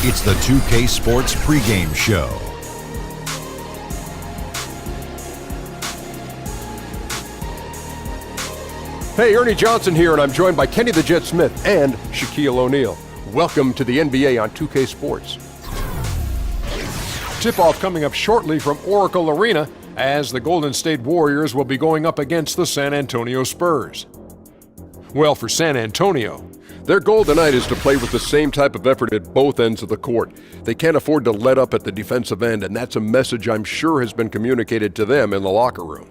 It's the 2K Sports pregame show. Hey, Ernie Johnson here, and I'm joined by Kenny the Jet Smith and Shaquille O'Neal. Welcome to the NBA on 2K Sports. Tip-off coming up shortly from Oracle Arena as the Golden State Warriors will be going up against the San Antonio Spurs. Well, for San Antonio, their goal tonight is to play with the same type of effort at both ends of the court. They can't afford to let up at the defensive end, and that's a message I'm sure has been communicated to them in the locker room.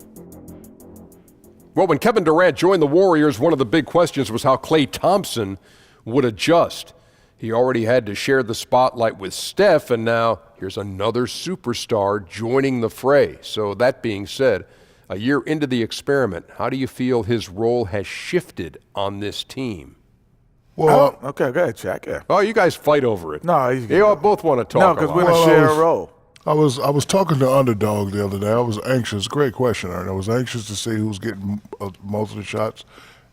Well, when Kevin Durant joined the Warriors, one of the big questions was how Klay Thompson would adjust. He already had to share the spotlight with Steph, and now here's another superstar joining the fray. So that being said, a year into the experiment, how do you feel his role has shifted on this team? Well, okay, go ahead, Shaq. Yeah. Oh, you guys fight over it. No, you all both want to talk. No, because we're going to share a role. I was talking to Underdog the other day. I was anxious. Great question, Aaron. I was anxious to see who's getting most of the shots,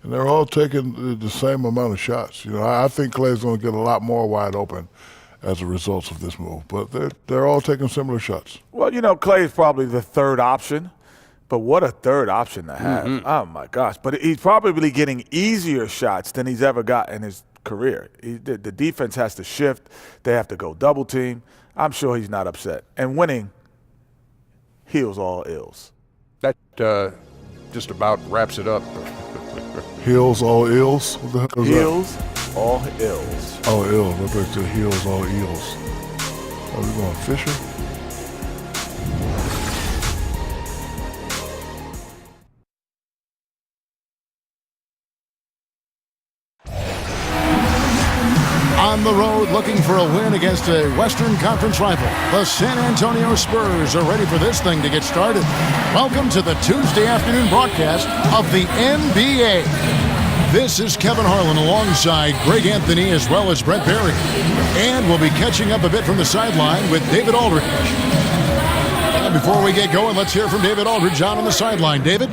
and they're all taking the same amount of shots. You know, I think Klay's going to get a lot more wide open as a result of this move, but they're all taking similar shots. Well, you know, Klay is probably the third option, but what a third option to have. Mm-hmm. Oh, my gosh. But he's probably getting easier shots than he's ever got in his career. The defense has to shift. They have to go double team. I'm sure he's not upset. And winning heals all ills. That just about wraps it up. Heals all ills? What the heck is heals all ills. Oh, ills. I thought you said heals all eels. Are we going fishing? On the road, looking for a win against a Western Conference rival. The San Antonio Spurs are ready for this thing to get started. Welcome to the Tuesday afternoon broadcast of the NBA. This is Kevin Harlan alongside Greg Anthony as well as Brett Berry. And we'll be catching up a bit from the sideline with David Aldridge. And before we get going, let's hear from David Aldridge on the sideline. David?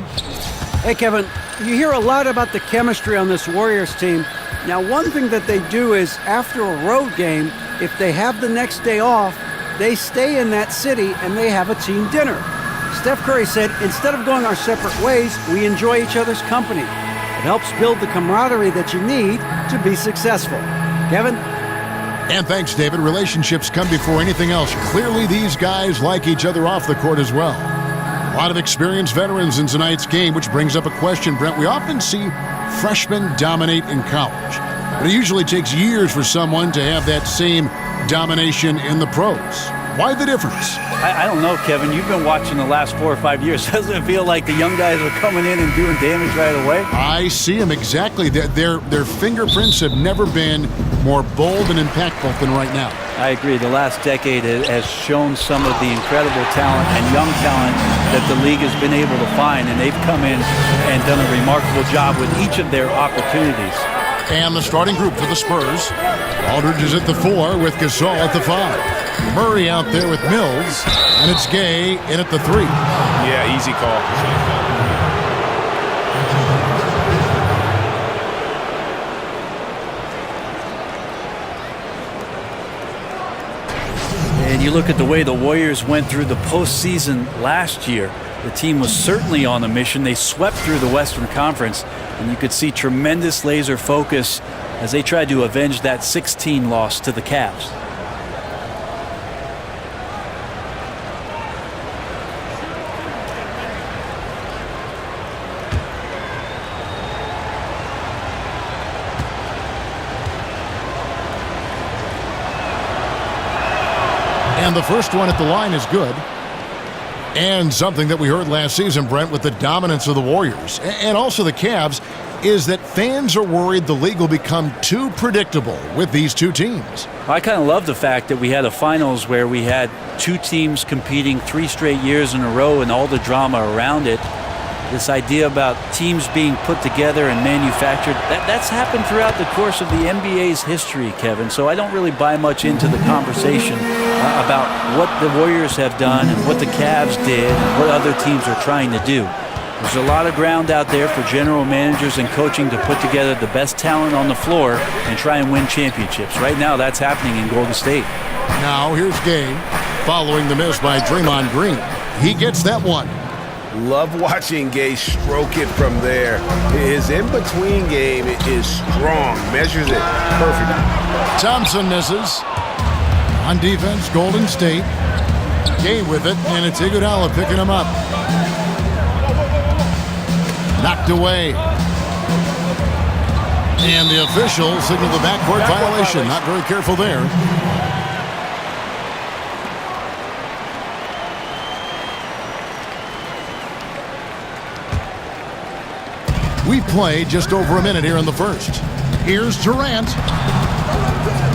Hey, Kevin, you hear a lot about the chemistry on this Warriors team. Now, one thing that they do is after a road game, if they have the next day off, they stay in that city and they have a team dinner. Steph Curry said, instead of going our separate ways, we enjoy each other's company. It helps build the camaraderie that you need to be successful. Kevin? And thanks, David. Relationships come before anything else. Clearly, these guys like each other off the court as well. A lot of experienced veterans in tonight's game, which brings up a question, Brent. We often see freshmen dominate in college, but it usually takes years for someone to have that same domination in the pros. Why the difference? I don't know, Kevin. You've been watching the last 4 or 5 years. Doesn't it feel like the young guys are coming in and doing damage right away? I see them exactly. Their fingerprints have never been more bold and impactful than right now. I agree. The last decade has shown some of the incredible talent and young talent that the league has been able to find, and they've come in and done a remarkable job with each of their opportunities. And the starting group for the Spurs. Aldridge is at the 4 with Gasol at the 5. Murray out there with Mills, and it's Gay in at the 3. Yeah, easy call. And you look at the way the Warriors went through the postseason last year. The team was certainly on a mission. They swept through the Western Conference, and you could see tremendous laser focus as they tried to avenge that 16 loss to the Cavs. And the first one at the line is good. And something that we heard last season, Brent, with the dominance of the Warriors and also the Cavs, is that fans are worried the league will become too predictable with these two teams. I kind of love the fact that we had a finals where we had two teams competing 3 straight years in a row and all the drama around it. This idea about teams being put together and manufactured, that's happened throughout the course of the NBA's history, Kevin. So I don't really buy much into the conversation about what the Warriors have done and what the Cavs did and what other teams are trying to do. There's a lot of ground out there for general managers and coaching to put together the best talent on the floor and try and win championships. Right now, that's happening in Golden State. Now here's Gay following the miss by Draymond Green. He gets that one. Love watching Gay stroke it from there. His in-between game is strong. Measures it perfectly. Thompson misses. On defense, Golden State. Gay with it, and it's Iguodala picking him up. Knocked away. And the official signaled the backcourt violation. Not very careful there. We've played just over a minute here in the first. Here's Durant.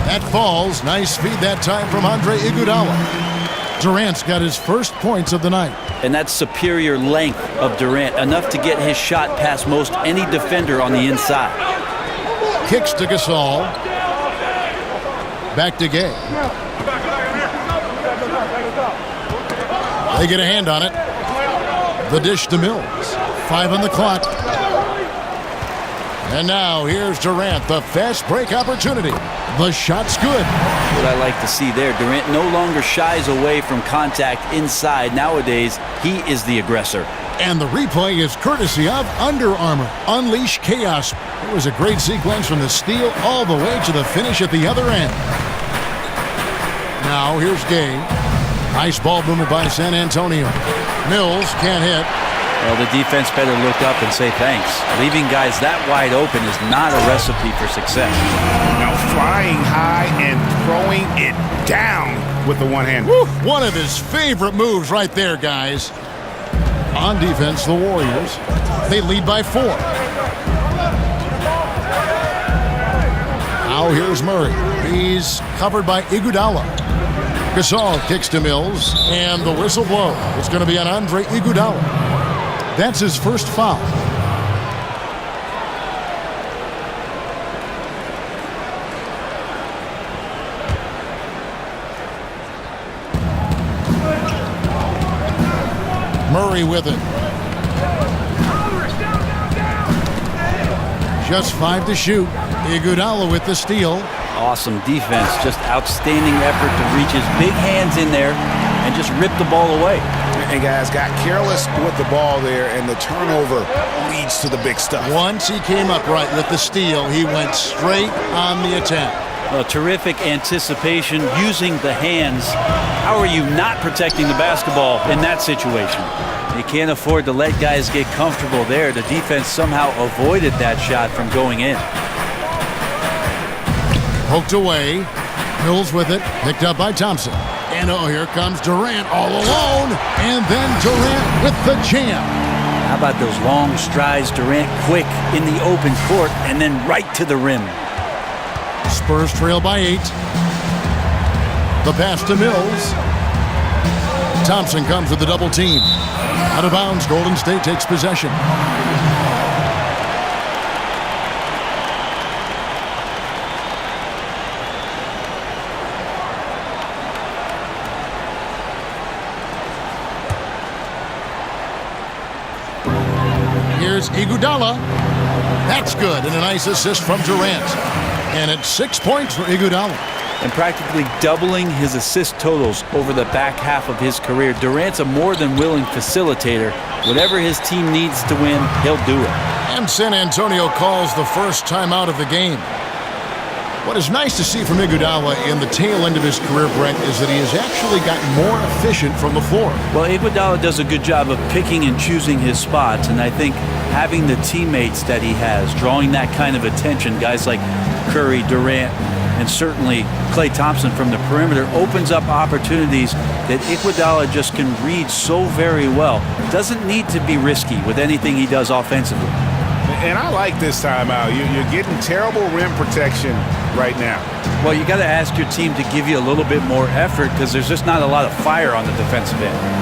That falls. Nice feed that time from Andre Iguodala. Durant's got his first points of the night. And that's superior length of Durant, enough to get his shot past most any defender on the inside. Kicks to Gasol. Back to Gay. They get a hand on it. The dish to Mills. 5 on the clock. And now here's Durant, the fast break opportunity. The shot's good. What I like to see there, Durant no longer shies away from contact inside. Nowadays, he is the aggressor. And the replay is courtesy of Under Armour. Unleash chaos. It was a great sequence from the steal all the way to the finish at the other end. Now here's Gay. Nice ball movement by San Antonio. Mills can't hit. Well, the defense better look up and say thanks. Leaving guys that wide open is not a recipe for success. Now flying high and throwing it down with the one hand. Woo, one of his favorite moves right there, guys. On defense, the Warriors, they lead by 4. Now here's Murray. He's covered by Iguodala. Gasol kicks to Mills, and the whistle blows. It's going to be on Andre Iguodala. That's his first foul. Murray with it. Just 5 to shoot. Iguodala with the steal. Awesome defense. Just outstanding effort to reach his big hands in there and just rip the ball away. And guys got careless with the ball there, and the turnover leads to the big stuff. Once he came up right with the steal, he went straight on the attack. Well, terrific anticipation using the hands. How are you not protecting the basketball in that situation? You can't afford to let guys get comfortable there. The defense somehow avoided that shot from going in. Poked away. Mills with it. Picked up by Thompson. And oh, here comes Durant all alone. And then Durant with the jam. How about those long strides, Durant quick in the open court and then right to the rim. Spurs trail by 8. The pass to Mills. Thompson comes with the double team. Out of bounds, Golden State takes possession. Here's Iguodala. That's good, and a nice assist from Durant. And it's 6 points for Iguodala. And practically doubling his assist totals over the back half of his career. Durant's a more than willing facilitator. Whatever his team needs to win, he'll do it. And San Antonio calls the first timeout of the game. What is nice to see from Iguodala in the tail end of his career, Brent, is that he has actually gotten more efficient from the floor. Well, Iguodala does a good job of picking and choosing his spots, and I think having the teammates that he has, drawing that kind of attention, guys like Curry, Durant, and certainly Klay Thompson from the perimeter, opens up opportunities that Iguodala just can read so very well. Doesn't need to be risky with anything he does offensively. And I like this timeout. You're getting terrible rim protection right now. Well, you got to ask your team to give you a little bit more effort because there's just not a lot of fire on the defensive end.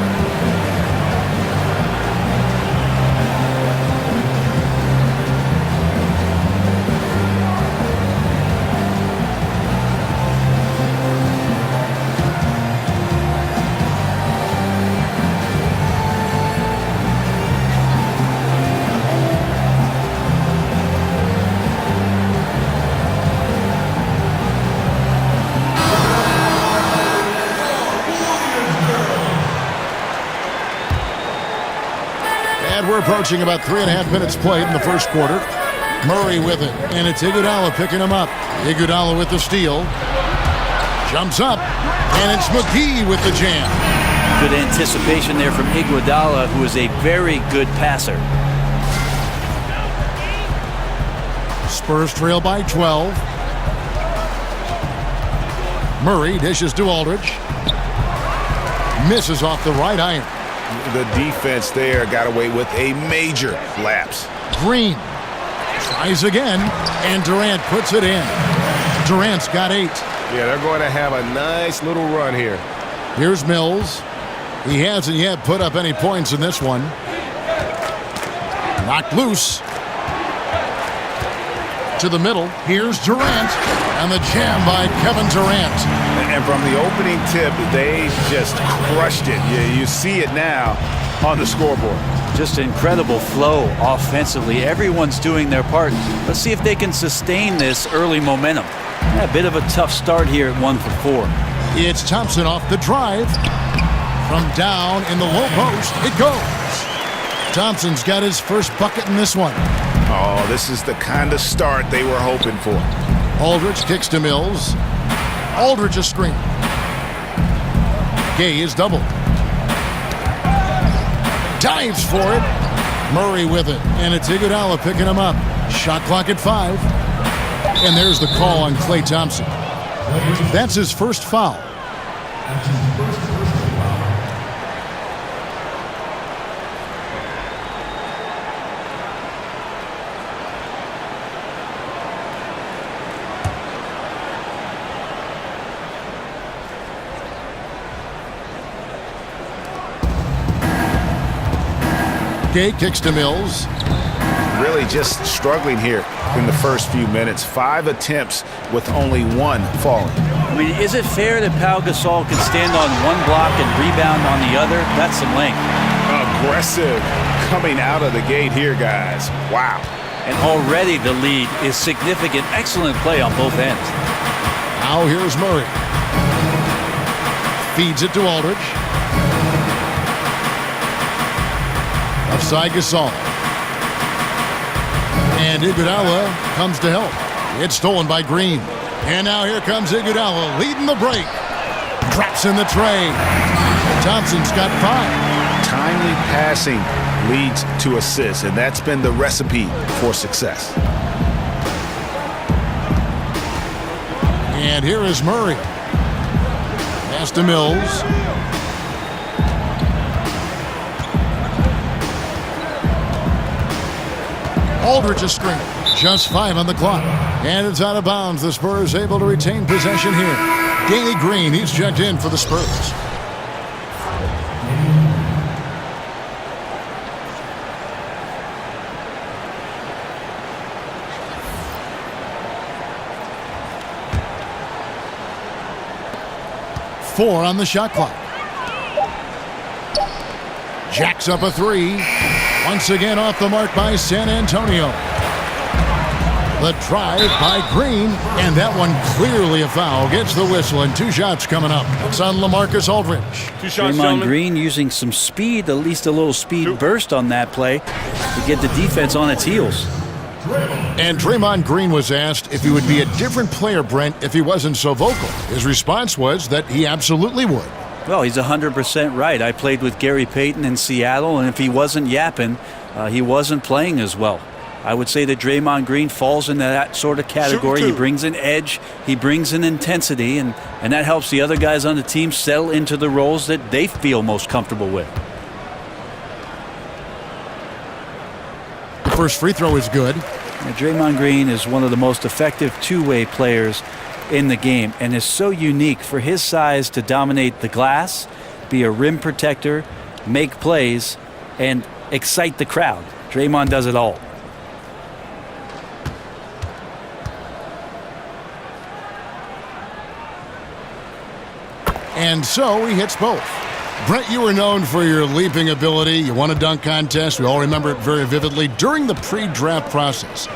we're approaching about 3.5 minutes played in the first quarter. Murray with it, and it's Iguodala picking him up. Iguodala with the steal. Jumps up, and it's McGee with the jam. Good anticipation there from Iguodala, who is a very good passer. Spurs trail by 12. Murray dishes to Aldridge. Misses off the right iron. The defense there got away with a major lapse. Green tries again, and Durant puts it in. Durant's got 8. Yeah, they're going to have a nice little run here. Here's Mills. He hasn't yet put up any points in this one. Knocked loose. To the middle. Here's Durant. And the jam by Kevin Durant. And from the opening tip, they just crushed it. You see it now on the scoreboard. Just incredible flow offensively. Everyone's doing their part. Let's see if they can sustain this early momentum. A bit of a tough start here at 1 for 4. It's Thompson off the drive. From down in the low post, it goes. Thompson's got his first bucket in this one. Oh, this is the kind of start they were hoping for. Aldridge kicks to Mills. Aldridge a screen. Gay is doubled. Dives for it. Murray with it. And it's Iguodala picking him up. Shot clock at 5. And there's the call on Klay Thompson. That's his first foul. Gay kicks to Mills. Really just struggling here in the first few minutes. 5 attempts with only 1 falling. I mean, is it fair that Pau Gasol can stand on one block and rebound on the other? That's some length. Aggressive coming out of the gate here, guys. Wow. And already the lead is significant. Excellent play on both ends. Now here's Murray. Feeds it to Aldridge. Offside Gasol. And Iguodala comes to help. It's stolen by Green. And now here comes Iguodala leading the break. Drops in the tray. Thompson's got 5. Timely passing leads to assists, and that's been the recipe for success. And here is Murray. Pass to Mills. Aldridge a screen. Just 5 on the clock. And it's out of bounds. The Spurs able to retain possession here. Danny Green, he's checked in for the Spurs. Four on the shot clock. Jacks up a 3. Once again off the mark by San Antonio. The drive by Green, and that one clearly a foul. Gets the whistle, and 2 shots coming up. It's on LaMarcus Aldridge. 2 shots, Draymond Green using some speed, at least a little speed burst on that play to get the defense on its heels. And Draymond Green was asked if he would be a different player, Brent, if he wasn't so vocal. His response was that he absolutely would. Well, he's 100% right. I played with Gary Payton in Seattle, and if he wasn't yapping, he wasn't playing as well. I would say that Draymond Green falls into that sort of category. He brings an edge, he brings an intensity, and that helps the other guys on the team settle into the roles that they feel most comfortable with. The first free throw is good. Now, Draymond Green is one of the most effective two-way players in the game and is so unique for his size to dominate the glass, be a rim protector, make plays, and excite the crowd. Draymond does it all. And so he hits both. Brent, you were known for your leaping ability. You won a dunk contest. We all remember it very vividly during the pre-draft process.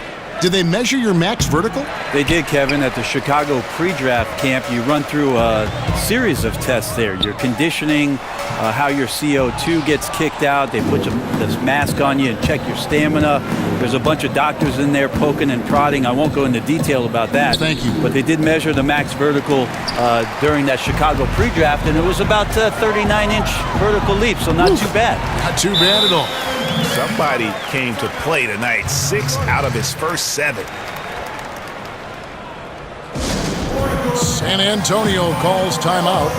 Did they measure your max vertical? They did, Kevin. At the Chicago pre-draft camp, you run through a series of tests there. Your conditioning, how your CO2 gets kicked out. They put this mask on you and check your stamina. There's a bunch of doctors in there poking and prodding. I won't go into detail about that. Thank you. But they did measure the max vertical during that Chicago pre-draft, and it was about a 39-inch vertical leap, so not too bad. Not too bad at all. Somebody came to play tonight. 6 out of his first 7. San Antonio calls timeout.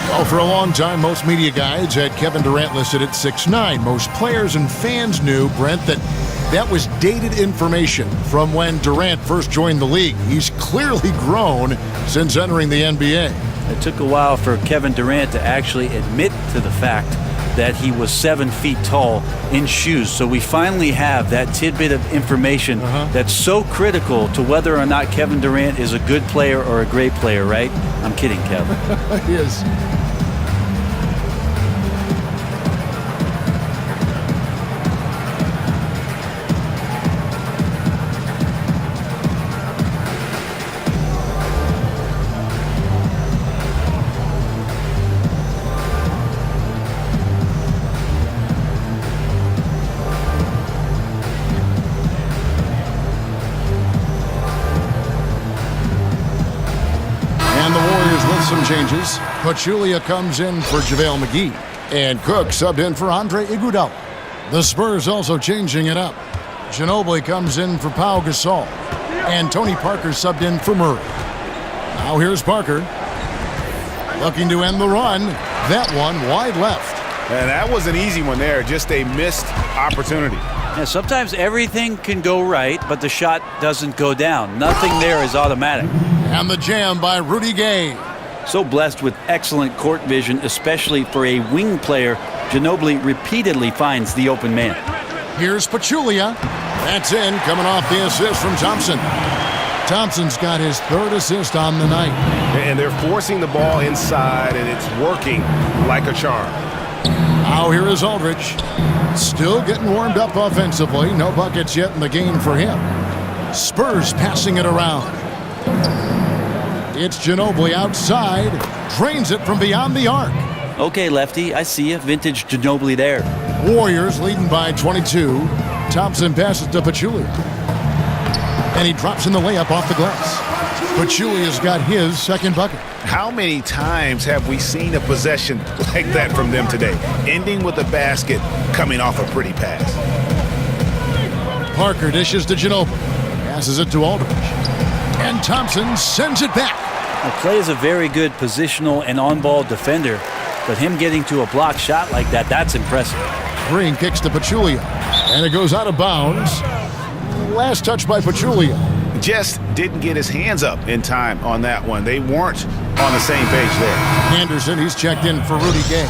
Well, for a long time, most media guides had Kevin Durant listed at 6'9". Most players and fans knew, Brent, that was dated information from when Durant first joined the league. He's clearly grown since entering the NBA. It took a while for Kevin Durant to actually admit to the fact that he was 7 feet tall in shoes. So we finally have that tidbit of information that's so critical to whether or not Kevin Durant is a good player or a great player, right? I'm kidding, Kevin. He is. Some changes. Pachulia comes in for JaVale McGee. And Cook subbed in for Andre Iguodala. The Spurs also changing it up. Ginobili comes in for Pau Gasol. And Tony Parker subbed in for Murray. Now here's Parker. Looking to end the run. That one wide left. And that was an easy one there. Just a missed opportunity. Yeah, sometimes everything can go right, but the shot doesn't go down. Nothing there is automatic. And the jam by Rudy Gay. So blessed with excellent court vision, especially for a wing player. Ginobili repeatedly finds the open man. Here's Pachulia. That's in, coming off the assist from Thompson. Thompson's got his 3rd assist on the night. And they're forcing the ball inside, and it's working like a charm. Now here is Aldridge. Still getting warmed up offensively. No buckets yet in the game for him. Spurs passing it around. It's Ginobili outside. Drains it from beyond the arc. Okay, Lefty, I see you. Vintage Ginobili there. Warriors leading by 22. Thompson passes to Pachulia. And he drops in the layup off the glass. Pachulia's got his 2nd bucket. How many times have we seen a possession like that from them today? Ending with a basket, coming off a pretty pass. Parker dishes to Ginobili. Passes it to Aldridge. And Thompson sends it back. Now, Clay is a very good positional and on-ball defender, but him getting to a block shot like that, that's impressive. Green kicks to Pachulia, and it goes out of bounds. Last touch by Pachulia. Just didn't get his hands up in time on that one. They weren't on the same page there. Anderson, he's checked in for Rudy Gay.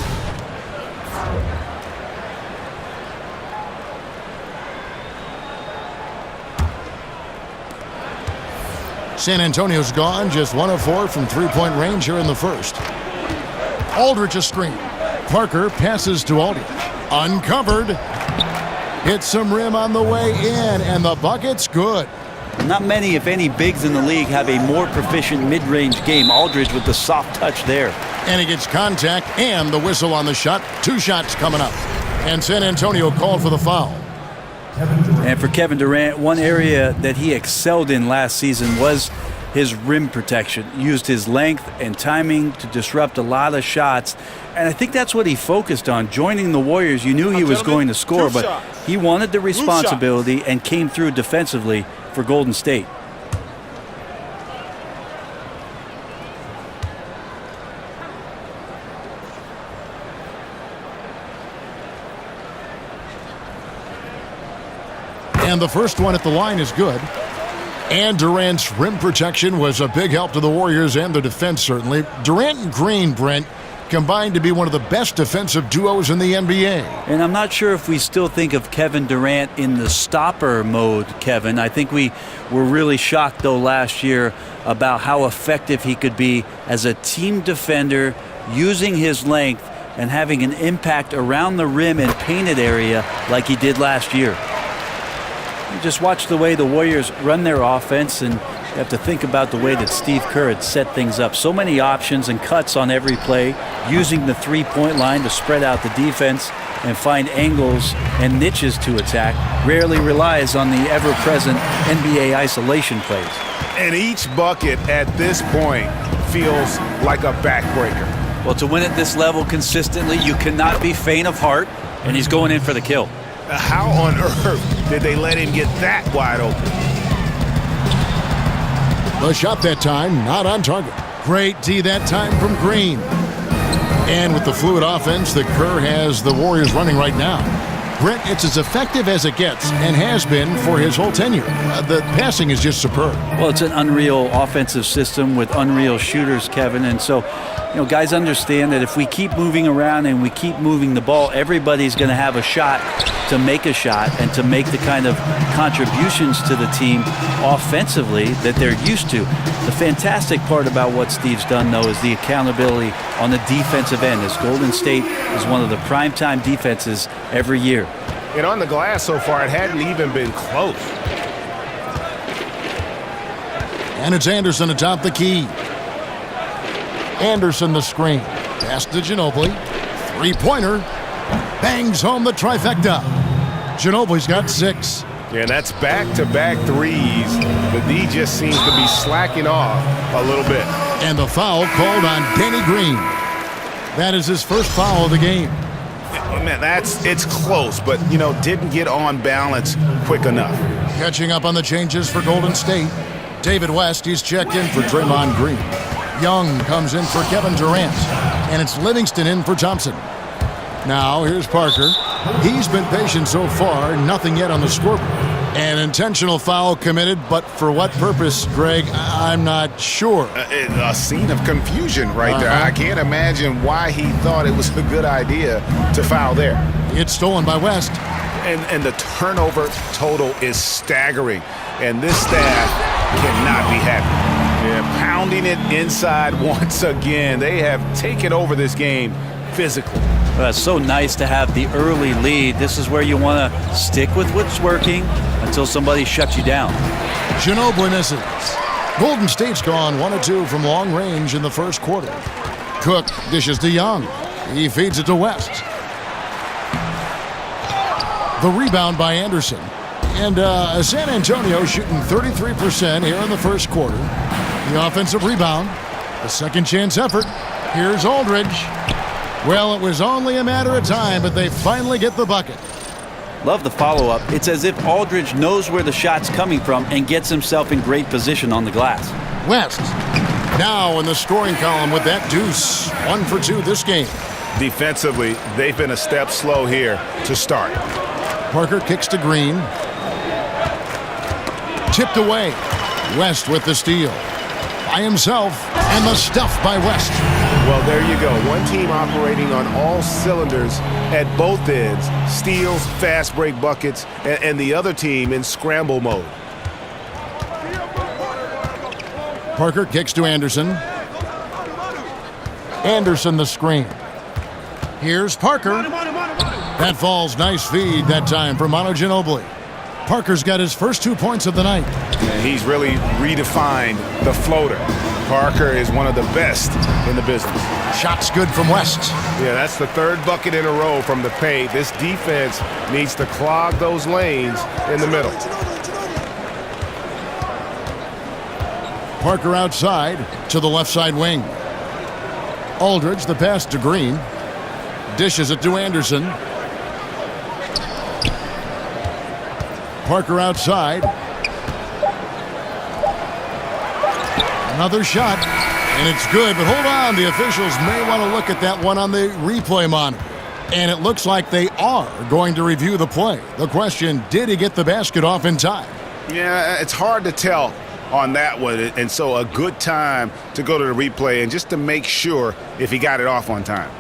San Antonio's gone, just 1 of 4 from three-point range here in the first. Aldridge a screen. Parker passes to Aldridge. Uncovered. Hits some rim on the way in, and the bucket's good. Not many, if any, bigs in the league have a more proficient mid-range game. Aldridge with the soft touch there. And he gets contact and the whistle on the shot. 2 shots coming up. And San Antonio called for the foul. And for Kevin Durant, one area that he excelled in last season was his rim protection. Used his length and timing to disrupt a lot of shots. And I think that's what he focused on. Joining the Warriors, you knew he was going to score, but he wanted the responsibility and came through defensively for Golden State. And the first one at the line is good. And Durant's rim protection was a big help to the Warriors and their defense, certainly. Durant and Green, Brent, combined to be one of the best defensive duos in the NBA. And I'm not sure if we still think of Kevin Durant in the stopper mode, Kevin. I think we were really shocked, though, last year about how effective he could be as a team defender, using his length and having an impact around the rim and painted area like he did last year. You just watch the way the Warriors run their offense, and you have to think about the way that Steve Kerr had set things up. So many options and cuts on every play, using the three-point line to spread out the defense and find angles and niches to attack. Rarely relies on the ever-present NBA isolation plays. And each bucket at this point feels like a backbreaker. Well, to win at this level consistently, you cannot be faint of heart, and he's going in for the kill. How on earth did they let him get that wide open? The shot that time, not on target. Great D that time from Green. And with the fluid offense that Kerr has the Warriors running right now, Brent, it's as effective as it gets and has been for his whole tenure. The passing is just superb. Well, it's an unreal offensive system with unreal shooters, Kevin. And so, guys understand that if we keep moving around and we keep moving the ball, everybody's going to have a shot to make a shot and to make the kind of contributions to the team offensively that they're used to. The fantastic part about what Steve's done, though, is the accountability on the defensive end, as Golden State is one of the primetime defenses every year. And on the glass so far, it hadn't even been close. And it's Anderson atop the key. Anderson the screen. Pass to Ginobili. Three-pointer. Bangs home the trifecta. Ginobili's got 6. Yeah, that's back-to-back threes. The D just seems to be slacking off a little bit. And the foul called on Danny Green. That is his first foul of the game. Man, it's close, but, didn't get on balance quick enough. Catching up on the changes for Golden State. David West, he's checked in for Draymond Green. Young comes in for Kevin Durant. And it's Livingston in for Thompson. Now, here's Parker. He's been patient so far, nothing yet on the scoreboard. An intentional foul committed, but for what purpose, Greg, I'm not sure. A scene of confusion right there. I can't imagine why he thought it was a good idea to foul there. It's stolen by West. And the turnover total is staggering. And this staff cannot be happy. Yeah, pounding it inside once again. They have taken over this game physically. Well, it's so nice to have the early lead. This is where you want to stick with what's working until somebody shuts you down. Ginobili misses. Golden State's gone 1 of 2 from long range in the first quarter. Cook dishes to Young. He feeds it to West. The rebound by Anderson. And San Antonio shooting 33% here in the first quarter. The offensive rebound. The second chance effort. Here's Aldridge. Well, it was only a matter of time, but they finally get the bucket. Love the follow-up. It's as if Aldridge knows where the shot's coming from and gets himself in great position on the glass. West now in the scoring column with that deuce. 1 for 2 this game. Defensively, they've been a step slow here to start. Parker kicks to Green. Tipped away. West with the steal. By himself, and the stuff by West. Well, there you go. One team operating on all cylinders at both ends. Steals, fast break buckets, and the other team in scramble mode. Parker kicks to Anderson. Anderson the screen. Here's Parker. That falls. Nice feed that time for Manu Ginobili. Parker's got his first 2 points of the night. And he's really redefined the floater. Parker is one of the best in the business. Shot's good from West. Yeah, that's the third bucket in a row from the paint. This defense needs to clog those lanes in the middle. Parker outside to the left side wing. Aldridge, the pass to Green. Dishes it to Anderson. Parker outside. Another shot, and it's good, but hold on. The officials may want to look at that one on the replay monitor. And it looks like they are going to review the play. The question, did he get the basket off in time? Yeah, it's hard to tell on that one, and so a good time to go to the replay and just to make sure if he got it off on time.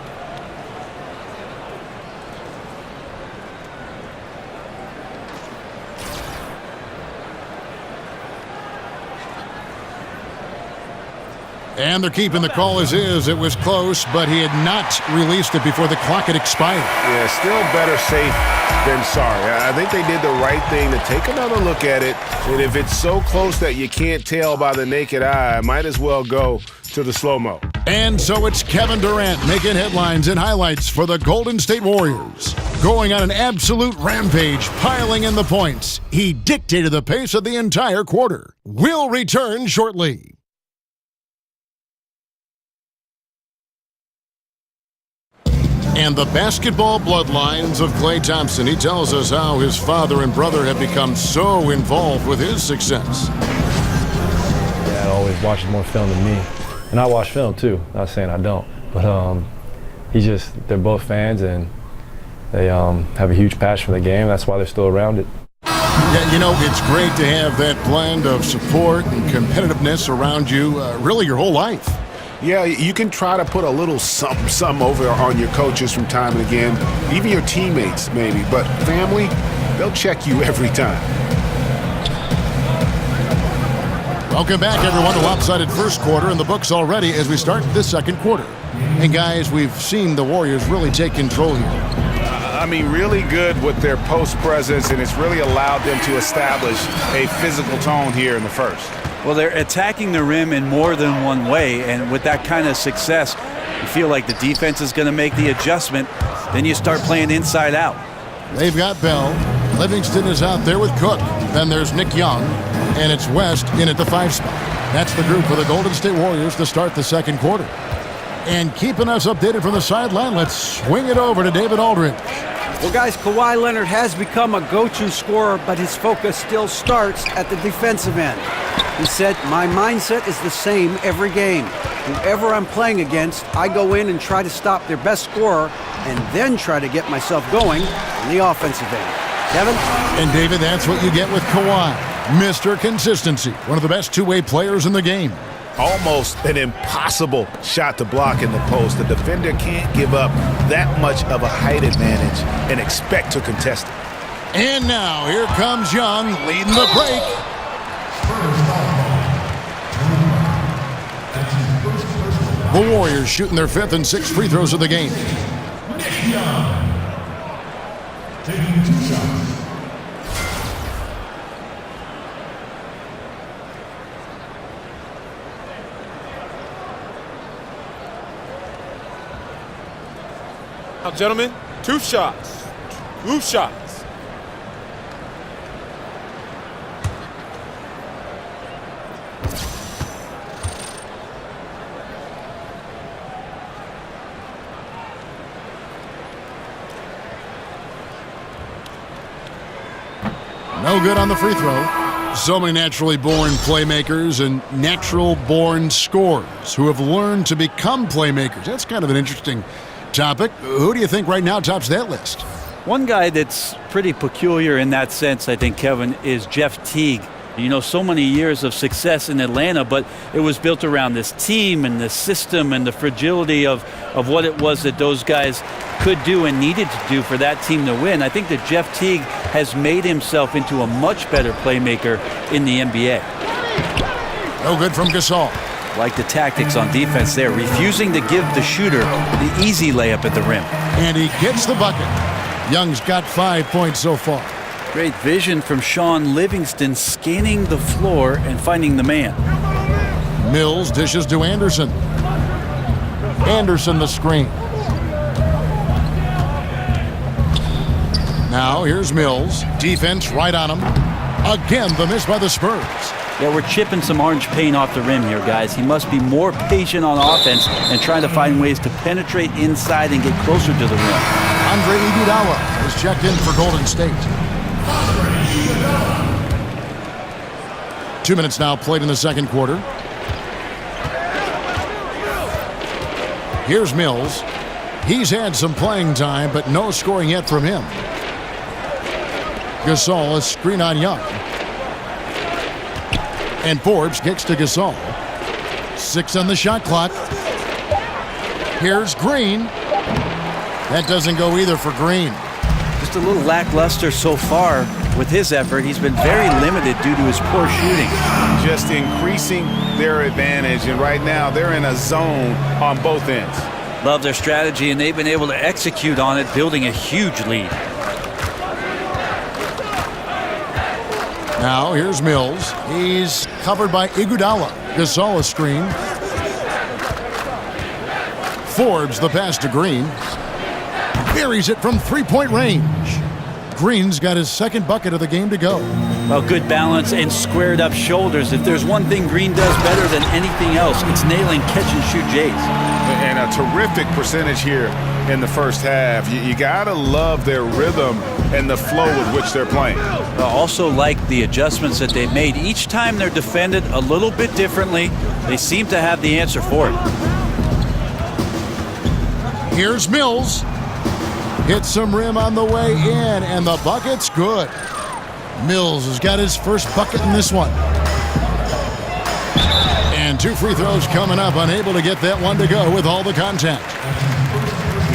And they're keeping the call as is. It was close, but he had not released it before the clock had expired. Yeah, still better safe than sorry. I think they did the right thing to take another look at it. And if it's so close that you can't tell by the naked eye, might as well go to the slow-mo. And so it's Kevin Durant making headlines and highlights for the Golden State Warriors. Going on an absolute rampage, piling in the points. He dictated the pace of the entire quarter. We'll return shortly. And the basketball bloodlines of Klay Thompson. He tells us how his father and brother have become so involved with his success. Dad always watches more film than me. And I watch film too, not saying I don't. But they're both fans and they have a huge passion for the game. That's why they're still around it. Yeah, you know, it's great to have that blend of support and competitiveness around you really your whole life. Yeah, you can try to put a little something over on your coaches from time and again, even your teammates maybe, but family, they'll check you every time. Welcome back, everyone, to lopsided first quarter in the books already as we start the second quarter. And guys, we've seen the Warriors really take control here. I mean, really good with their post presence, and it's really allowed them to establish a physical tone here in the first. Well, they're attacking the rim in more than one way, and with that kind of success, you feel like the defense is going to make the adjustment. Then you start playing inside out. They've got Bell. Livingston is out there with Cook. Then there's Nick Young, and it's West in at the 5 spot. That's the group for the Golden State Warriors to start the second quarter. And keeping us updated from the sideline, let's swing it over to David Aldridge. Well, guys, Kawhi Leonard has become a go-to scorer, but his focus still starts at the defensive end. He said, my mindset is the same every game. Whoever I'm playing against, I go in and try to stop their best scorer and then try to get myself going on the offensive end. Kevin? And David, that's what you get with Kawhi. Mr. Consistency, one of the best two-way players in the game. Almost an impossible shot to block in the post. The defender can't give up that much of a height advantage and expect to contest it. And now here comes Young leading the break. The Warriors shooting their 5th and 6th free throws of the game. Taking 2 shots. Now, gentlemen, 2 shots. 2 shots. No good on the free throw. So many naturally born playmakers and natural born scorers who have learned to become playmakers. That's kind of an interesting topic. Who do you think right now tops that list? One guy that's pretty peculiar in that sense, I think, Kevin, is Jeff Teague. You know, so many years of success in Atlanta, but it was built around this team and the system and the fragility of what it was that those guys could do and needed to do for that team to win. I think that Jeff Teague has made himself into a much better playmaker in the NBA. No good from Gasol. Like the tactics on defense there, refusing to give the shooter the easy layup at the rim. And he gets the bucket. Young's got 5 points so far. Great vision from Sean Livingston, scanning the floor and finding the man. Mills dishes to Anderson. Anderson the screen. Now here's Mills. Defense right on him. Again, the miss by the Spurs. Yeah, we're chipping some orange paint off the rim here, guys. He must be more patient on offense and trying to find ways to penetrate inside and get closer to the rim. Andre Iguodala is checked in for Golden State. 2 minutes now played in the second quarter. Here's Mills. He's had some playing time, but no scoring yet from him. Gasol is screen on Young. And Forbes kicks to Gasol. 6 on the shot clock. Here's Green. That doesn't go either for Green. Just a little lackluster so far with his effort. He's been very limited due to his poor shooting. just increasing their advantage. And right now, they're in a zone on both ends. Love their strategy, and they've been able to execute on it, building a huge lead. Now here's Mills. He's covered by Iguodala. Gasol a screen. Forbes the pass to Green. Buries it from three-point range. Green's got his second bucket of the game to go. Well, good balance and squared up shoulders. If there's one thing Green does better than anything else, it's nailing catch-and-shoot Jays. And a terrific percentage here in the first half. You gotta love their rhythm and the flow with which they're playing. I also like the adjustments that they've made. Each time they're defended a little bit differently, they seem to have the answer for it. Here's Mills. Hits some rim on the way in, and the bucket's good. Mills has got his first bucket in this one. And 2 free throws coming up, unable to get that one to go with all the contact.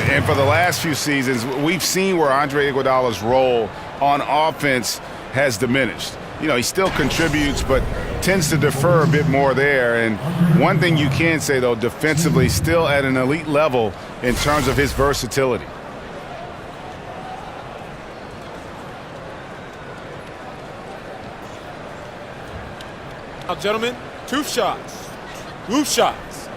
And for the last few seasons, we've seen where Andre Iguodala's role on offense has diminished. You know, he still contributes, but tends to defer a bit more there. And one thing you can say, though, defensively still at an elite level in terms of his versatility. Now, gentlemen, 2 shots. 2 shots.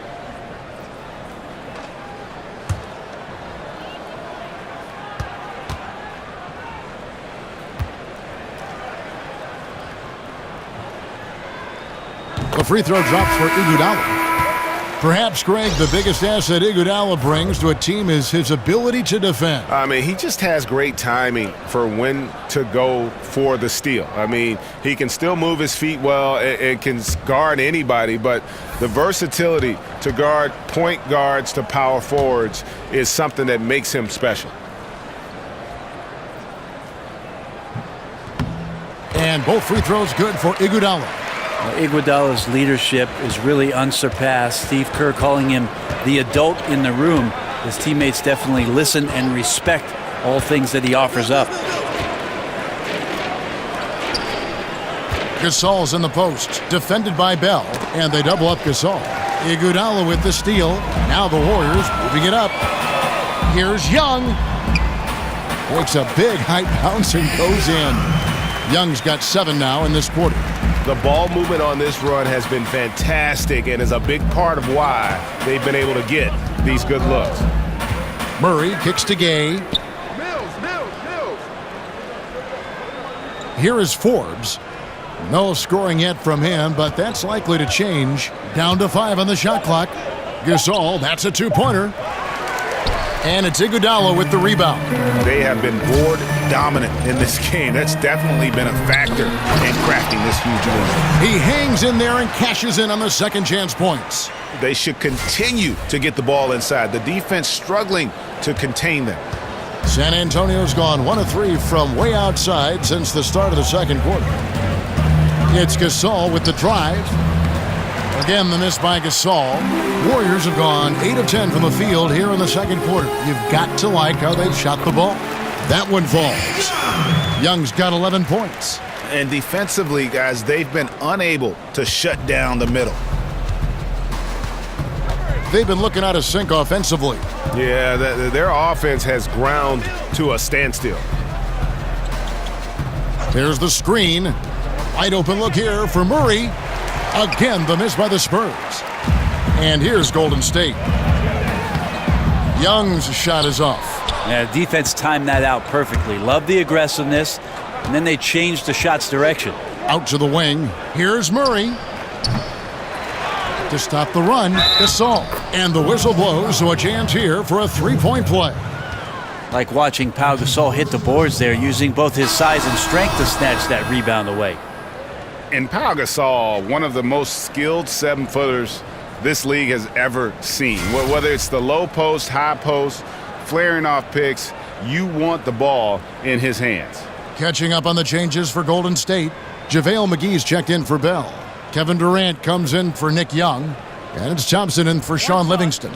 The free throw drops for Iguodala. Perhaps, Greg, the biggest asset Iguodala brings to a team is his ability to defend. I mean, he just has great timing for when to go for the steal. I mean, he can still move his feet well and can guard anybody, but the versatility to guard point guards to power forwards is something that makes him special. And both free throws good for Iguodala. Iguodala's leadership is really unsurpassed. Steve Kerr calling him the adult in the room. His teammates definitely listen and respect all things that he offers up. Gasol's in the post, defended by Bell, and they double up Gasol. Iguodala with the steal. Now the Warriors moving it up. Here's Young. Takes a big high bounce and goes in. Young's got 7 now in this quarter. The ball movement on this run has been fantastic and is a big part of why they've been able to get these good looks. Murray kicks to Gay. Here is Forbes. No scoring yet from him, but that's likely to change. Down to 5 on the shot clock. Gasol, that's a 2-pointer. And it's Iguodala with the rebound. They have been board dominant in this game. That's definitely been a factor in crafting this huge lead. He hangs in there and cashes in on the second chance points. They should continue to get the ball inside. The defense struggling to contain them. San Antonio's gone 1 of 3 from way outside since the start of the second quarter. It's Gasol with the drive. Again, the miss by Gasol. Warriors have gone 8 of 10 from the field here in the second quarter. You've got to like how they've shot the ball. That one falls. Young's got 11 points. And defensively, guys, they've been unable to shut down the middle. They've been looking out of sync offensively. Yeah, their offense has ground to a standstill. There's the screen. Wide open look here for Murray. Again, the miss by the Spurs. And here's Golden State. Young's shot is off. Yeah, defense timed that out perfectly. Love the aggressiveness, and then they changed the shot's direction. Out to the wing. Here's Murray. To stop the run, Gasol. And the whistle blows, so a chance here for a 3-point play. Like watching Pau Gasol hit the boards there, using both his size and strength to snatch that rebound away. And Pau Gasol, one of the most skilled 7-footers this league has ever seen. Whether it's the low post, high post, flaring off picks, you want the ball in his hands. Catching up on the changes for Golden State, JaVale McGee's checked in for Bell. Kevin Durant comes in for Nick Young. And it's Thompson in for Sean Livingston.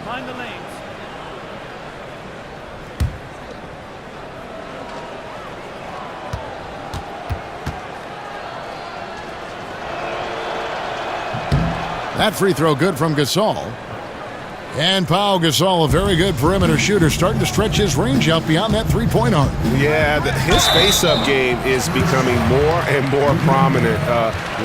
That free throw good from Gasol. And Pau Gasol, a very good perimeter shooter, starting to stretch his range out beyond that three-point arc. Yeah, his face-up game is becoming more and more prominent.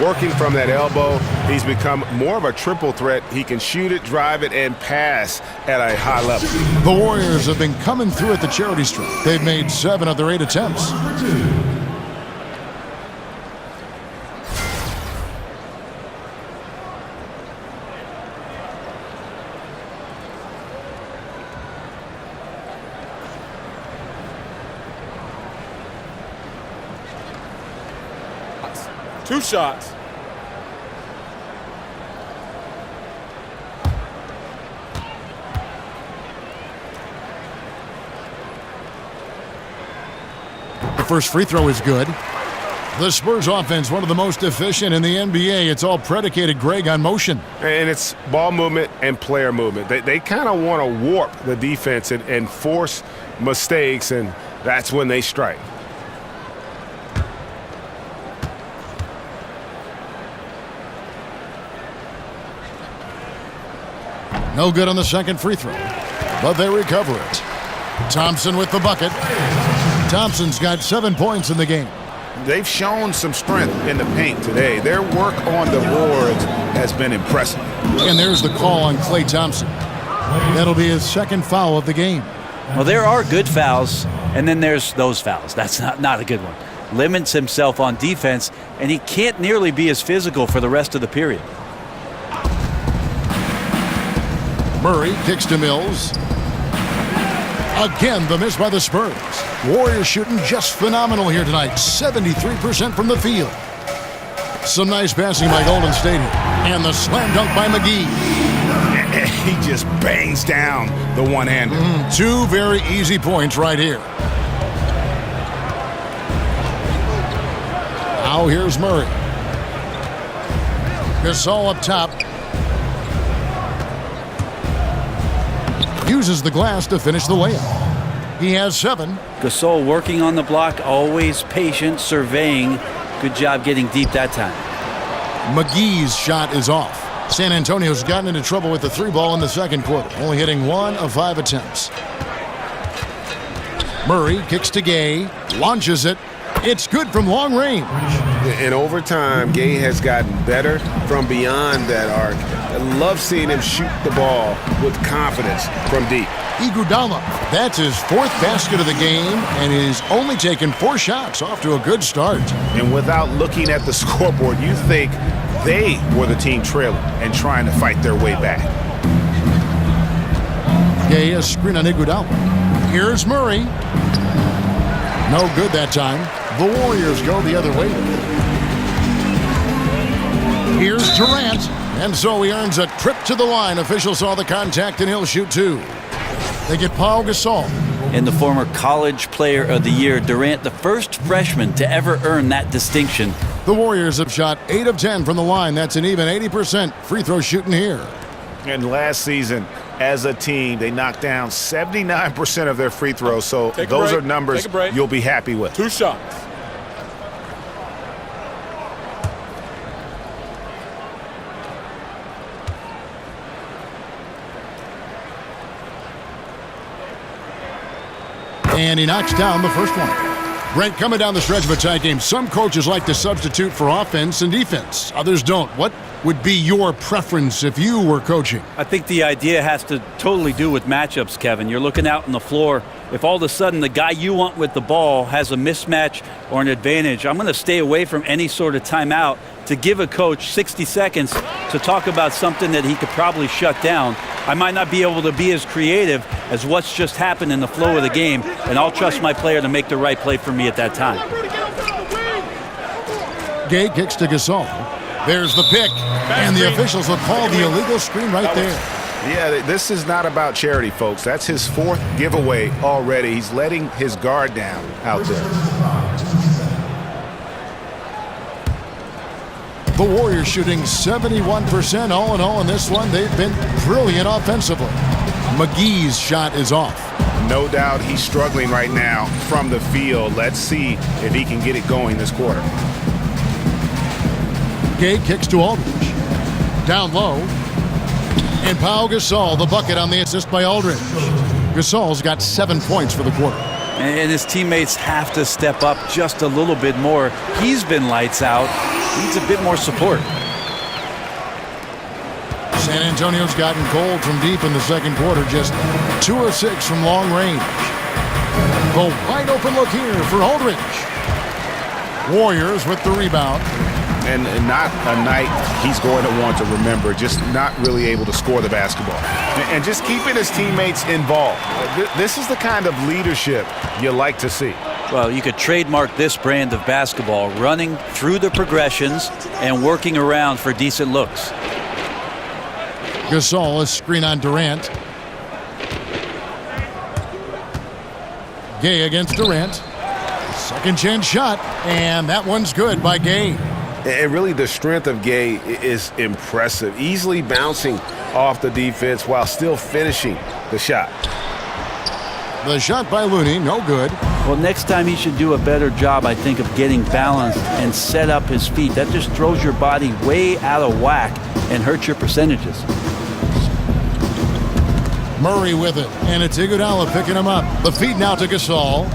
Working from that elbow, he's become more of a triple threat. He can shoot it, drive it, and pass at a high level. The Warriors have been coming through at the charity stripe. They've made 7 of their 8 attempts. Two shots. The first free throw is good. The Spurs offense, one of the most efficient in the NBA. It's all predicated, Greg, on motion. And it's ball movement and player movement. They kind of want to warp the defense and force mistakes, and that's when they strike. No good on the second free throw, but they recover it. Thompson with the bucket. Thompson's got 7 points in the game. They've shown some strength in the paint today. Their work on the boards has been impressive. And there's the call on Klay Thompson. That'll be his second foul of the game. Well, there are good fouls, and then there's those fouls. That's not a good one. Limits himself on defense, and he can't nearly be as physical for the rest of the period. Murray kicks to Mills. Again, the miss by the Spurs. Warriors shooting just phenomenal here tonight. 73% from the field. Some nice passing by Golden State here. And the slam dunk by McGee. He just bangs down the one-hander. 2 very easy points right here. Now here's Murray. Gasol up top. Uses the glass to finish the layup. He has 7. Gasol working on the block, always patient, surveying. Good job getting deep that time. McGee's shot is off. San Antonio's gotten into trouble with the 3-ball in the second quarter, only hitting 1 of 5 attempts. Murray kicks to Gay, launches it. It's good from long range. In overtime, Gay has gotten better from beyond that arc. I love seeing him shoot the ball with confidence from deep. Iguodala, that's his 4th basket of the game, and he's only taken 4 shots, off to a good start. And without looking at the scoreboard, you think they were the team trailing and trying to fight their way back. Gay, a screen on Iguodala. Here's Murray. No good that time. The Warriors go the other way. Here's Durant. And so he earns a trip to the line. Officials saw the contact, and he'll shoot 2. They get Pau Gasol. And the former College Player of the Year, Durant, the first freshman to ever earn that distinction. The Warriors have shot 8 of 10 from the line. That's an even 80% free throw shooting here. And last season, as a team, they knocked down 79% of their free throws. So those are numbers you'll be happy with. 2 shots. And he knocks down the first one. Brent, coming down the stretch of a tight game, some coaches like to substitute for offense and defense. Others don't. What would be your preference if you were coaching? I think the idea has to totally do with matchups, Kevin. You're looking out on the floor. If all of a sudden the guy you want with the ball has a mismatch or an advantage, I'm going to stay away from any sort of timeout to give a coach 60 seconds to talk about something that he could probably shut down. I might not be able to be as creative as what's just happened in the flow of the game, and I'll trust my player to make the right play for me at that time. Gay kicks to Gasol. There's the pick, and the officials will call the illegal screen right there. Yeah, this is not about charity, folks. That's his 4th giveaway already. He's letting his guard down out there. The Warriors shooting 71% all in all in this one. They've been brilliant offensively. McGee's shot is off. No doubt he's struggling right now from the field. Let's see if he can get it going this quarter. Gay kicks to Aldridge. Down low. And Pau Gasol, the bucket on the assist by Aldridge. Gasol's got 7 points for the quarter. And his teammates have to step up just a little bit more. He's been lights out. Needs a bit more support. San Antonio's gotten cold from deep in the second quarter. Just 2 of 6 from long range. The wide open look here for Aldridge. Warriors with the rebound. And not a night he's going to want to remember, just not really able to score the basketball. And just keeping his teammates involved. This is the kind of leadership you like to see. Well, you could trademark this brand of basketball, running through the progressions and working around for decent looks. Gasol, a screen on Durant. Gay against Durant. Second chance shot, and that one's good by Gay. And really the strength of Gay is impressive. Easily bouncing off the defense while still finishing the shot. The shot by Looney, no good. Well, next time he should do a better job, I think, of getting balanced and set up his feet. That just throws your body way out of whack and hurts your percentages. Murray with it, and it's Iguodala picking him up. The feed now to Gasol.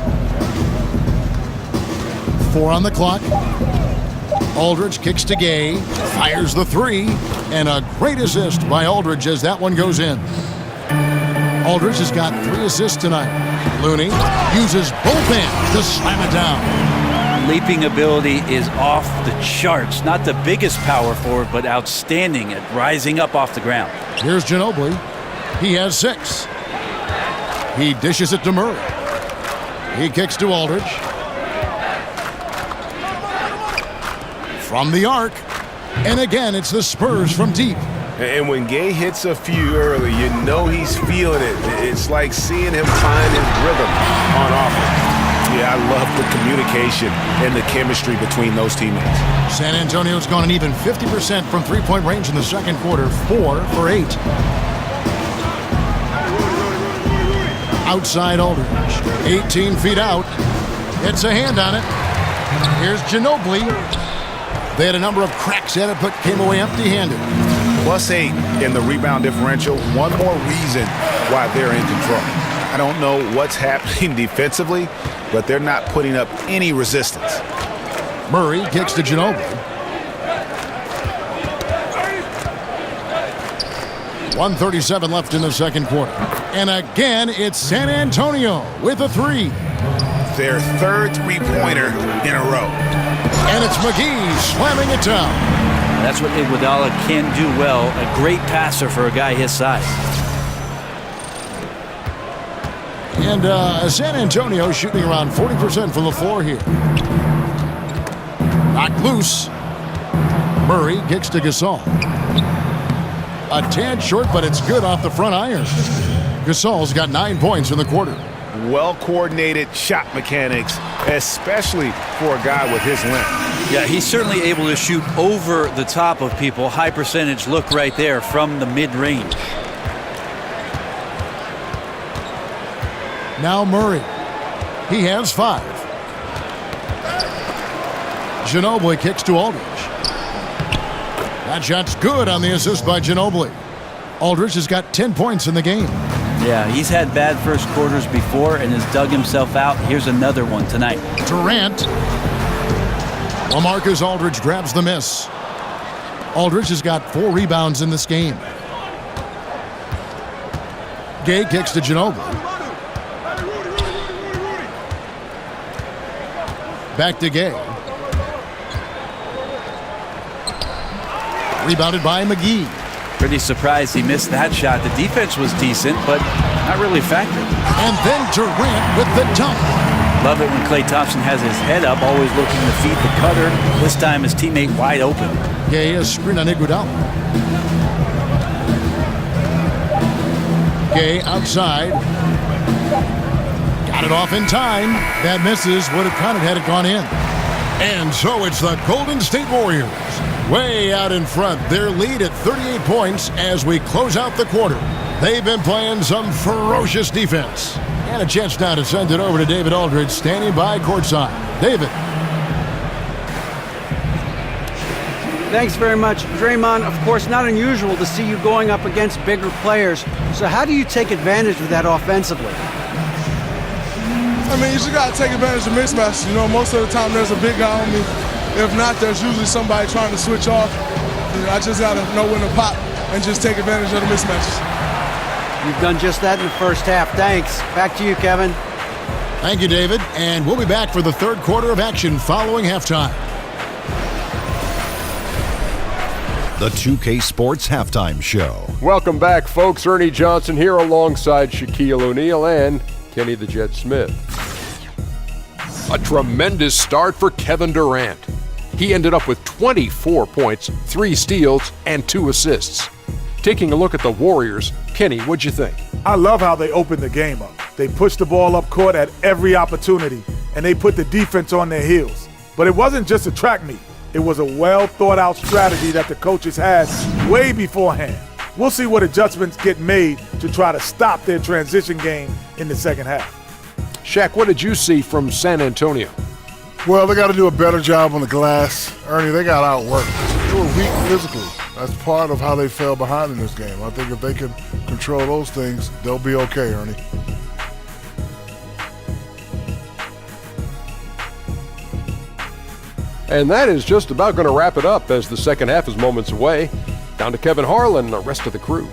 4 on the clock. Aldridge kicks to Gay, fires the 3, and a great assist by Aldridge as that one goes in. Aldridge has got 3 assists tonight. Looney uses both hands to slam it down. Leaping ability is off the charts. Not the biggest power forward, but outstanding at rising up off the ground. Here's Ginobili. He has 6. He dishes it to Murray. He kicks to Aldridge. From the arc. And again, it's the Spurs from deep. And when Gay hits a few early, you know he's feeling it. It's like seeing him find his rhythm on offense. Yeah, I love the communication and the chemistry between those teammates. San Antonio's gone an even 50% from three-point range in the second quarter, 4 for 8. Outside Aldridge, 18 feet out. It's a hand on it. Here's Ginobili. They had a number of cracks at it, but came away empty-handed. +8 in the rebound differential. One more reason why they're in control. I don't know what's happening defensively, but they're not putting up any resistance. Murray kicks to Ginobili. 1:37 left in the second quarter. And again, it's San Antonio with a 3. Their third three-pointer in a row. And it's McGee slamming it down. That's what Iguodala can do well. A great passer for a guy his size. And San Antonio shooting around 40% from the floor here. Knocked loose. Murray kicks to Gasol. A tad short, but it's good off the front iron. Gasol's got 9 points in the quarter. Well-coordinated shot mechanics, especially for a guy with his length. Yeah, he's certainly able to shoot over the top of people. High percentage look right there from the mid-range. Now Murray. He has 5. Ginobili kicks to Aldridge. That shot's good on the assist by Ginobili. Aldridge has got 10 points in the game. Yeah, he's had bad first quarters before and has dug himself out. Here's another one tonight. Durant. LaMarcus Aldridge grabs the miss. Aldridge has got 4 rebounds in this game. Gay kicks to Ginobili. Back to Gay. Rebounded by McGee. Pretty surprised he missed that shot. The defense was decent, but not really effective. And then Durant with the dunk. Love it when Klay Thompson has his head up, always looking to feed the cutter. This time his teammate wide open. Gay is screen on Iguodala. Gay outside. Got it off in time. That misses. Would have counted had it gone in. And so it's the Golden State Warriors. Way out in front. Their lead at 38 points as we close out the quarter. They've been playing some ferocious defense. And a chance now to send it over to David Aldridge, standing by courtside. David. Thanks very much. Draymond, of course, not unusual to see you going up against bigger players. So how do you take advantage of that offensively? I mean, you just got to take advantage of mismatches. You know, most of the time there's a big guy on me. If not, there's usually somebody trying to switch off. I just got to know when to pop and just take advantage of the mismatches. You've done just that in the first half. Thanks. Back to you, Kevin. Thank you, David. And we'll be back for the third quarter of action following halftime. The 2K Sports Halftime Show. Welcome back, folks. Ernie Johnson here alongside Shaquille O'Neal and Kenny the Jet Smith. A tremendous start for Kevin Durant. He ended up with 24 points, 3 steals, and 2 assists. Taking a look at the Warriors, Kenny, what'd you think? I love how they opened the game up. They pushed the ball up court at every opportunity, and they put the defense on their heels. But it wasn't just a track meet. It was a well-thought-out strategy that the coaches had way beforehand. We'll see what adjustments get made to try to stop their transition game in the second half. Shaq, what did you see from San Antonio? Well, they got to do a better job on the glass. Ernie, they got outworked. They were weak physically. That's part of how they fell behind in this game. I think if they can control those things, they'll be okay, Ernie. And that is just about going to wrap it up as the second half is moments away. Down to Kevin Harlan and the rest of the crew.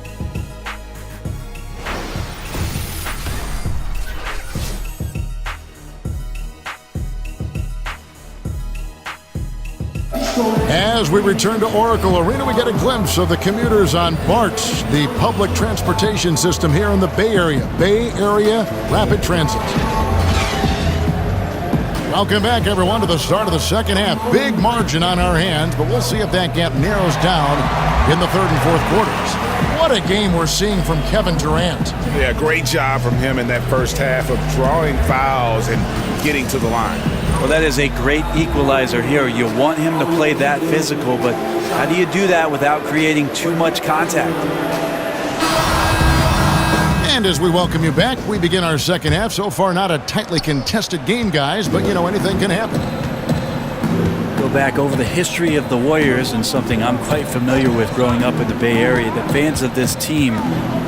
As we return to Oracle Arena, we get a glimpse of the commuters on BART, the public transportation system here in the Bay Area. Bay Area Rapid Transit. Welcome back, everyone, to the start of the second half. Big margin on our hands, but we'll see if that gap narrows down in the third and fourth quarters. What a game we're seeing from Kevin Durant. Yeah, great job from him in that first half of drawing fouls and getting to the line. Well, that is a great equalizer here. You want him to play that physical, but how do you do that without creating too much contact? And as we welcome you back, we begin our second half. So far, not a tightly contested game, guys, but, you know, anything can happen. Go back over the history of the Warriors, and something I'm quite familiar with growing up in the Bay Area. The fans of this team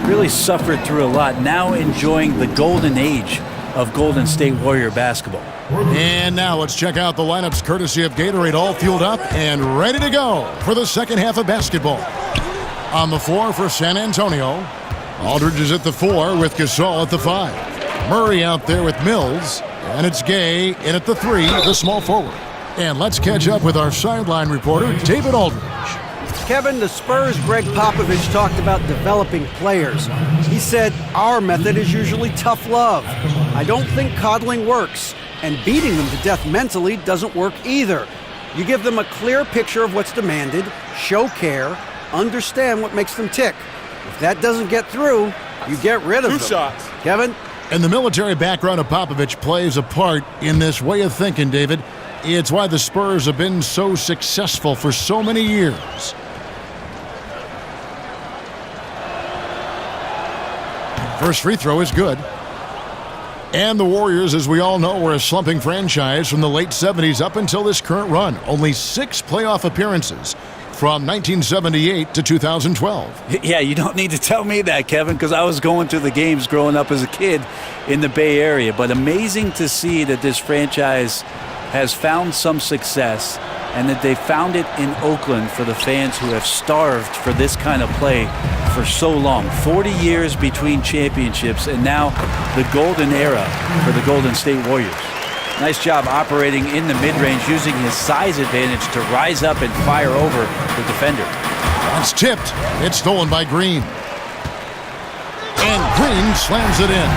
really suffered through a lot, now enjoying the golden age of Golden State Warrior basketball. And now let's check out the lineups courtesy of Gatorade, all fueled up and ready to go for the second half of basketball. On the floor for San Antonio, Aldridge is at the 4 with Gasol at the 5. Murray out there with Mills, and it's Gay in at the 3, the small forward. And let's catch up with our sideline reporter, David Aldridge. Kevin, the Spurs' Greg Popovich talked about developing players. He said, our method is usually tough love. I don't think coddling works, and beating them to death mentally doesn't work either. You give them a clear picture of what's demanded, show care, understand what makes them tick. If that doesn't get through, you get rid of them. 2 shots. Kevin? And the military background of Popovich plays a part in this way of thinking, David. It's why the Spurs have been so successful for so many years. First free throw is good. And the Warriors, as we all know, were a slumping franchise from the late 70s up until this current run. Only 6 playoff appearances from 1978 to 2012. Yeah, you don't need to tell me that, Kevin, because I was going to the games growing up as a kid in the Bay Area. But amazing to see that this franchise has found some success and that they found it in Oakland for the fans who have starved for this kind of play for so long. 40 years between championships, and now the golden era for the Golden State Warriors. Nice job operating in the mid-range, using his size advantage to rise up and fire over the defender. It's tipped. It's stolen by Green. And Green slams it in.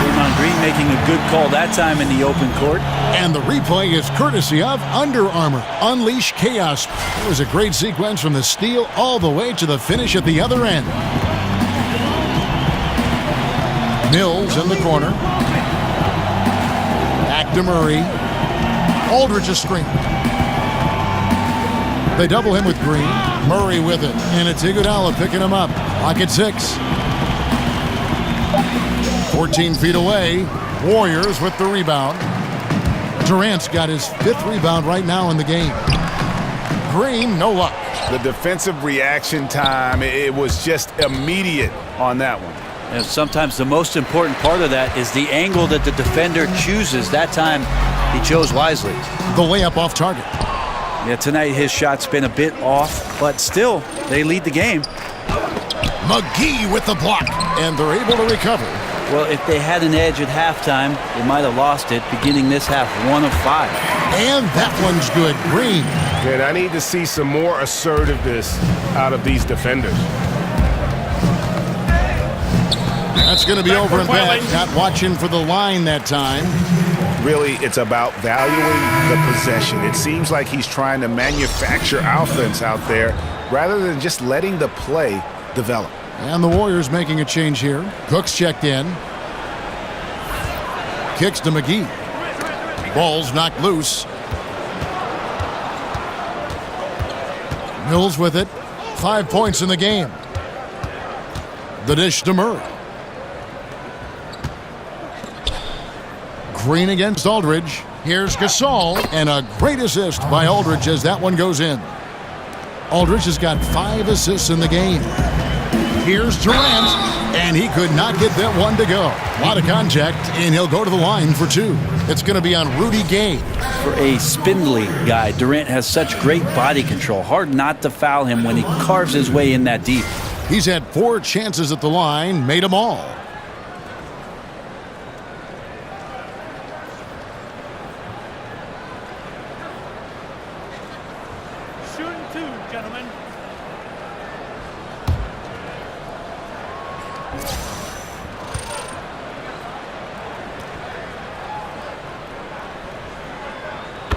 Draymond Green making a good call that time in the open court. And the replay is courtesy of Under Armour. Unleash chaos. It was a great sequence from the steal all the way to the finish at the other end. Mills in the corner. Back to Murray. Aldridge a screen. They double him with Green. Murray with it. And it's Iguodala picking him up. Clock at 6. 14 feet away. Warriors with the rebound. Durant's got his 5th rebound right now in the game. Green, no luck. The defensive reaction time, it was just immediate on that one. And sometimes the most important part of that is the angle that the defender chooses. That time, he chose wisely. The layup off target. Yeah, tonight his shot's been a bit off, but still, they lead the game. McGee with the block, and they're able to recover. Well, if they had an edge at halftime, they might have lost it, beginning this half 1 of 5. And that one's good. Green. And I need to see some more assertiveness out of these defenders. That's going to be over and back. Not watching for the line that time. Really, it's about valuing the possession. It seems like he's trying to manufacture offense out there rather than just letting the play develop. And the Warriors making a change here. Cook's checked in. Kicks to McGee. Ball's knocked loose. Mills with it. 5 points in the game. The dish to Murray. Green against Aldridge. Here's Gasol, and a great assist by Aldridge as that one goes in. Aldridge has got 5 assists in the game. Here's Durant, and he could not get that one to go. A lot of contact, and he'll go to the line for 2. It's going to be on Rudy Gay. For a spindly guy, Durant has such great body control. Hard not to foul him when he carves his way in that deep. He's had 4 chances at the line, made them all. Shooting 2, gentlemen.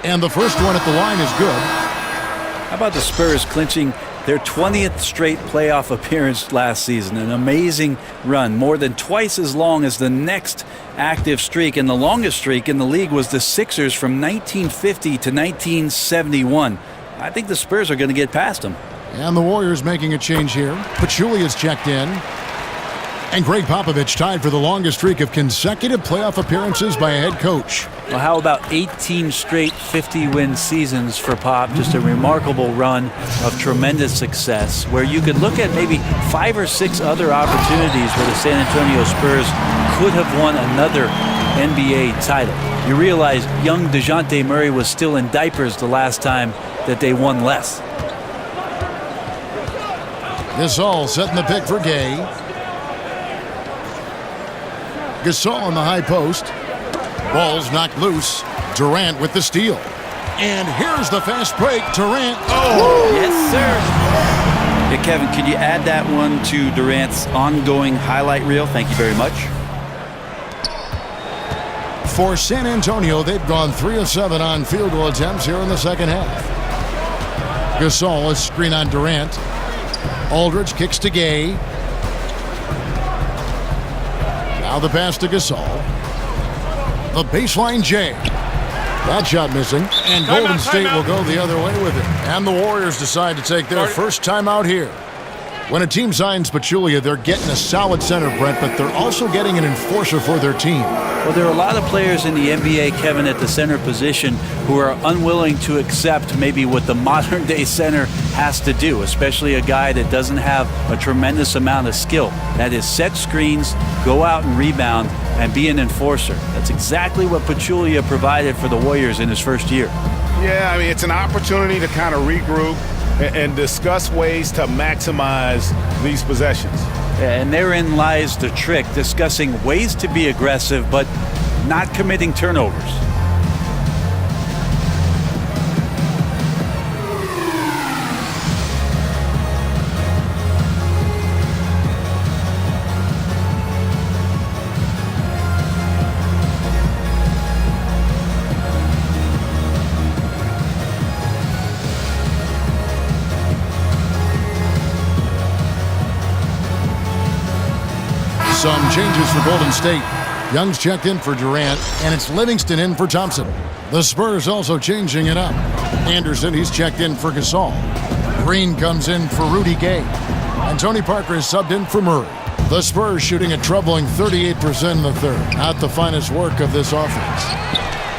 And the first one at the line is good. How about the Spurs clinching their 20th straight playoff appearance last season? An amazing run, more than twice as long as the next active streak. And the longest streak in the league was the Sixers from 1950 to 1971. I think the Spurs are going to get past them. And the Warriors making a change here. Pachulia's checked in. And Greg Popovich tied for the longest streak of consecutive playoff appearances by a head coach. Well, how about 18 straight 50-win seasons for Pop? Just a remarkable run of tremendous success where you could look at maybe 5 or 6 other opportunities where the San Antonio Spurs could have won another NBA title. You realize young DeJounte Murray was still in diapers the last time that they won less. Gasol setting the pick for Gay. Gasol on the high post. Ball's knocked loose. Durant with the steal. And here's the fast break. Durant. Oh, yes, sir. Yeah, Kevin, could you add that one to Durant's ongoing highlight reel? Thank you very much. For San Antonio, they've gone 3 of 7 on field goal attempts here in the second half. Gasol is screen on Durant. Aldridge kicks to Gay. Now the pass to Gasol. The baseline J. That shot missing. And Golden State will go the other way with it. And the Warriors decide to take their first timeout here. When a team signs Pachulia, they're getting a solid center, Brent, but they're also getting an enforcer for their team. Well, there are a lot of players in the NBA, Kevin, at the center position who are unwilling to accept maybe what the modern-day center has to do, especially a guy that doesn't have a tremendous amount of skill. That is set screens, go out and rebound, and be an enforcer. That's exactly what Pachulia provided for the Warriors in his first year. Yeah, I mean, it's an opportunity to kind of regroup and discuss ways to maximize these possessions. And therein lies the trick, discussing ways to be aggressive but not committing turnovers. Some changes for Golden State. Young's checked in for Durant, and it's Livingston in for Thompson. The Spurs also changing it up. Anderson, he's checked in for Gasol. Green comes in for Rudy Gay. And Tony Parker is subbed in for Murray. The Spurs shooting a troubling 38% in the third. Not the finest work of this offense.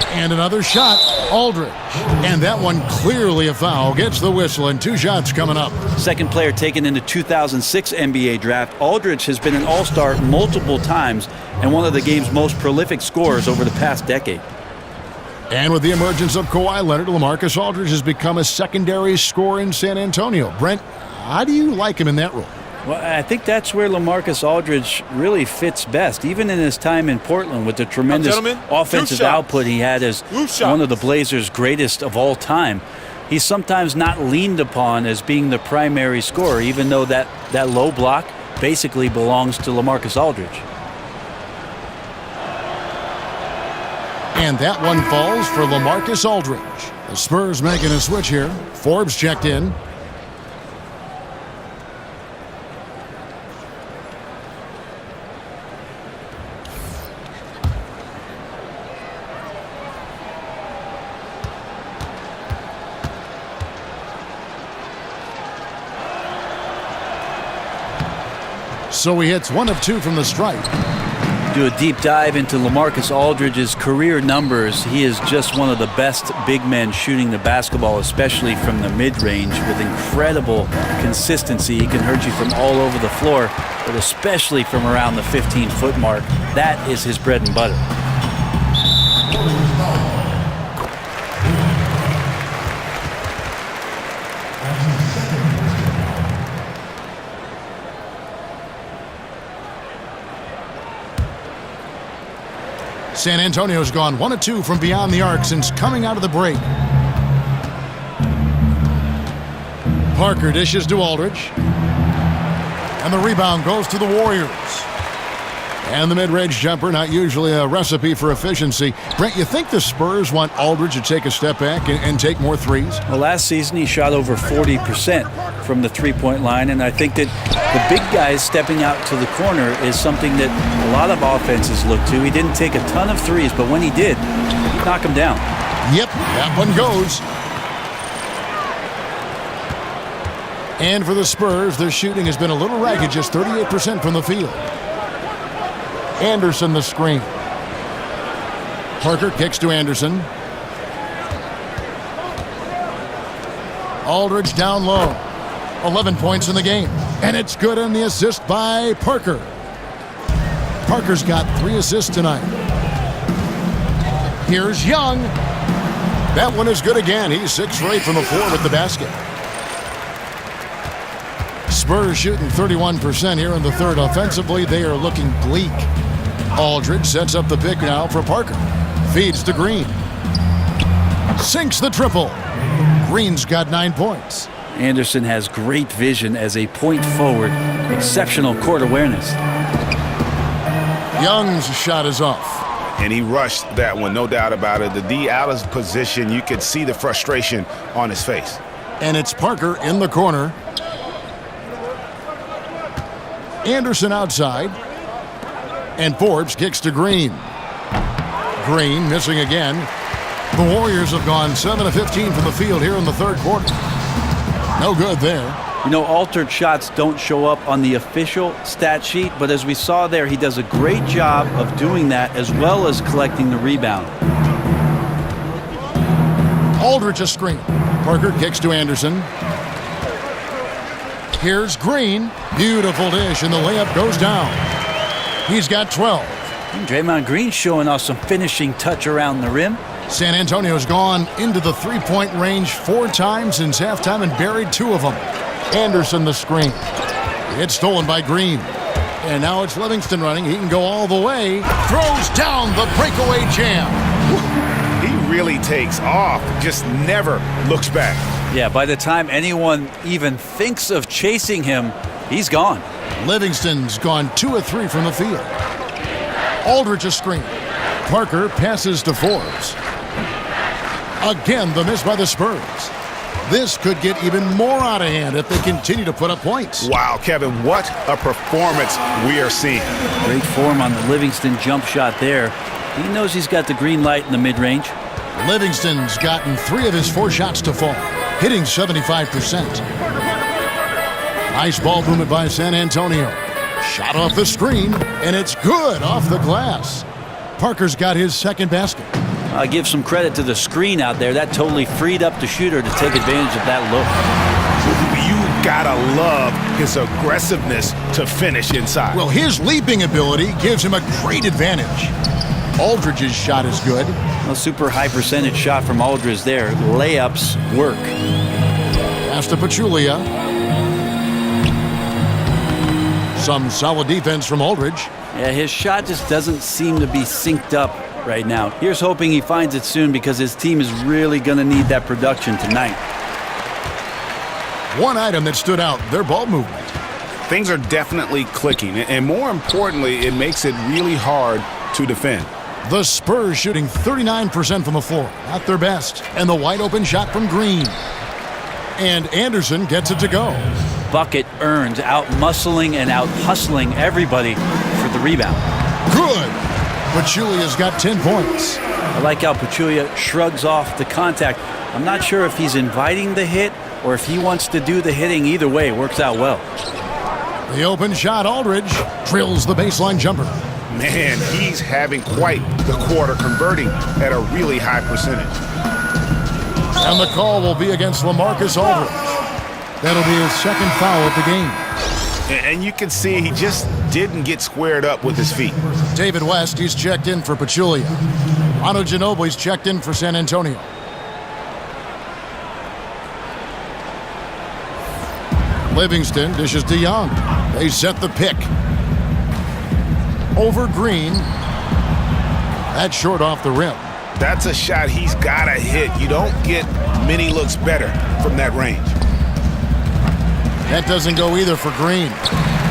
And another shot, Aldridge. And that one clearly a foul. Gets the whistle, and 2 shots coming up. Second player taken in the 2006 NBA draft, Aldridge has been an all-star multiple times and one of the game's most prolific scorers over the past decade. And with the emergence of Kawhi Leonard, LaMarcus Aldridge has become a secondary scorer in San Antonio. Brent, how do you like him in that role? Well, I think that's where LaMarcus Aldridge really fits best, even in his time in Portland with the tremendous offensive output he had as one of the Blazers' greatest of all time. He's sometimes not leaned upon as being the primary scorer, even though that low block basically belongs to LaMarcus Aldridge. And that one falls for LaMarcus Aldridge. The Spurs making a switch here. Forbes checked in. So he hits 1 of 2 from the stripe. Do a deep dive into LaMarcus Aldridge's career numbers. He is just one of the best big men shooting the basketball, especially from the mid-range, with incredible consistency. He can hurt you from all over the floor, but especially from around the 15-foot mark. That is his bread and butter. San Antonio's gone 1 of 2 from beyond the arc since coming out of the break. Parker dishes to Aldridge. And the rebound goes to the Warriors. And the mid-range jumper, not usually a recipe for efficiency. Brent, you think the Spurs want Aldridge to take a step back and take more threes? Well, last season he shot over 40% from the three-point line, and I think that the big guys stepping out to the corner is something that a lot of offenses look to. He didn't take a ton of threes, but when he did, he'd knock him down. Yep, that one goes. And for the Spurs, their shooting has been a little ragged, just 38% from the field. Anderson the screen. Parker kicks to Anderson. Aldridge down low. 11 points in the game. And it's good on the assist by Parker. Parker's got 3 assists tonight. Here's Young. That one is good again. He's 6 for 8 from the floor with the basket. Spurs shooting 31% here in the third. Offensively, they are looking bleak. Aldridge sets up the pick now for Parker. Feeds to Green. Sinks the triple. Green's got 9 points. Anderson has great vision as a point forward. Exceptional court awareness. Young's shot is off. And he rushed that one, no doubt about it. The D out of position, you could see the frustration on his face. And it's Parker in the corner. Anderson outside. And Forbes kicks to Green. Green missing again. The Warriors have gone 7 of 15 from the field here in the third quarter. No good there. You know, altered shots don't show up on the official stat sheet, but as we saw there, he does a great job of doing that as well as collecting the rebound. Aldridge a screen. Parker kicks to Anderson. Here's Green. Beautiful dish, and the layup goes down. He's got 12. And Draymond Green showing off some finishing touch around the rim. San Antonio's gone into the three-point range 4 times since halftime and buried 2 of them. Anderson the screen. It's stolen by Green. And now it's Livingston running. He can go all the way. Throws down the breakaway jam. He really takes off, just never looks back. Yeah, by the time anyone even thinks of chasing him, he's gone. Livingston's gone 2 of 3 from the field. Aldridge a screen. Parker passes to Forbes. Again, the miss by the Spurs. This could get even more out of hand if they continue to put up points. Wow, Kevin, what a performance we are seeing. Great form on the Livingston jump shot there. He knows he's got the green light in the mid-range. Livingston's gotten 3 of his 4 shots to fall, hitting 75%. Nice ball movement by San Antonio. Shot off the screen, and it's good off the glass. Parker's got his second basket. I give some credit to the screen out there. That totally freed up the shooter to take advantage of that look. You gotta love his aggressiveness to finish inside. Well, his leaping ability gives him a great advantage. Aldridge's shot is good. A super high percentage shot from Aldridge there. Layups work. Pass to Pachulia. Some solid defense from Aldridge. Yeah, his shot just doesn't seem to be synced up right now. Here's hoping he finds it soon because his team is really going to need that production tonight. One item that stood out, their ball movement. Things are definitely clicking, and more importantly, it makes it really hard to defend. The Spurs shooting 39% from the floor, not their best. And the wide open shot from Green. And Anderson gets it to go. Bucket earned, out-muscling and out-hustling everybody for the rebound. Good. Pachulia's got 10 points. I like how Pachulia shrugs off the contact. I'm not sure if he's inviting the hit or if he wants to do the hitting. Either way, it works out well. The open shot, Aldridge drills the baseline jumper. Man, he's having quite the quarter, converting at a really high percentage. And the call will be against LaMarcus Aldridge. That'll be his second foul of the game. And you can see he just didn't get squared up with his feet. David West, he's checked in for Pachulia. Manu Ginobili's checked in for San Antonio. Livingston dishes to Young. They set the pick. Over Green. That's short off the rim. That's a shot he's got to hit. You don't get many looks better from that range. That doesn't go either for Green.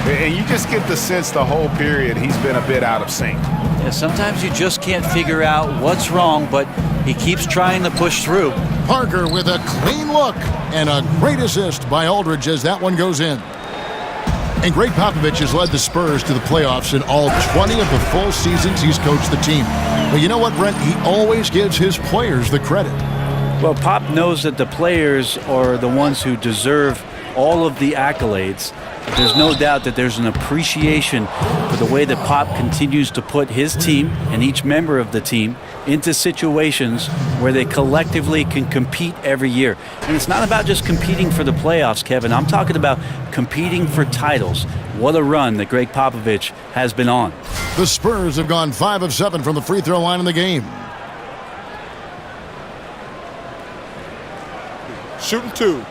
And you just get the sense the whole period he's been a bit out of sync. Yeah, sometimes you just can't figure out what's wrong, but he keeps trying to push through. Parker with a clean look and a great assist by Aldridge as that one goes in. And Greg Popovich has led the Spurs to the playoffs in all 20 of the full seasons he's coached the team. But you know what, Brent? He always gives his players the credit. Well, Pop knows that the players are the ones who deserve all of the accolades. There's no doubt that there's an appreciation for the way that Pop continues to put his team and each member of the team into situations where they collectively can compete every year. And it's not about just competing for the playoffs, Kevin. I'm talking about competing for titles. What a run that Greg Popovich has been on. The Spurs have gone 5 of 7 from the free throw line in the game. Shooting 2.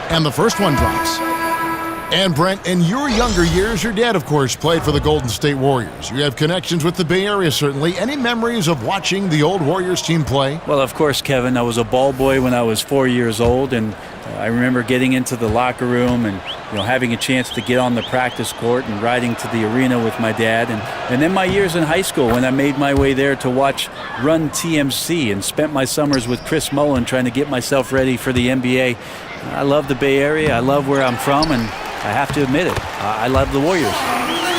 And the first one drops. And Brent, in your younger years, your dad, of course, played for the Golden State Warriors. You have connections with the Bay Area, certainly. Any memories of watching the old Warriors team play? Well, of course, Kevin. I was a ball boy when I was 4 years old, and I remember getting into the locker room and having a chance to get on the practice court and riding to the arena with my dad. And then my years in high school when I made my way there to watch Run TMC and spent my summers with Chris Mullin trying to get myself ready for the NBA. I love the Bay Area. I love where I'm from, and I have to admit it. I love the Warriors.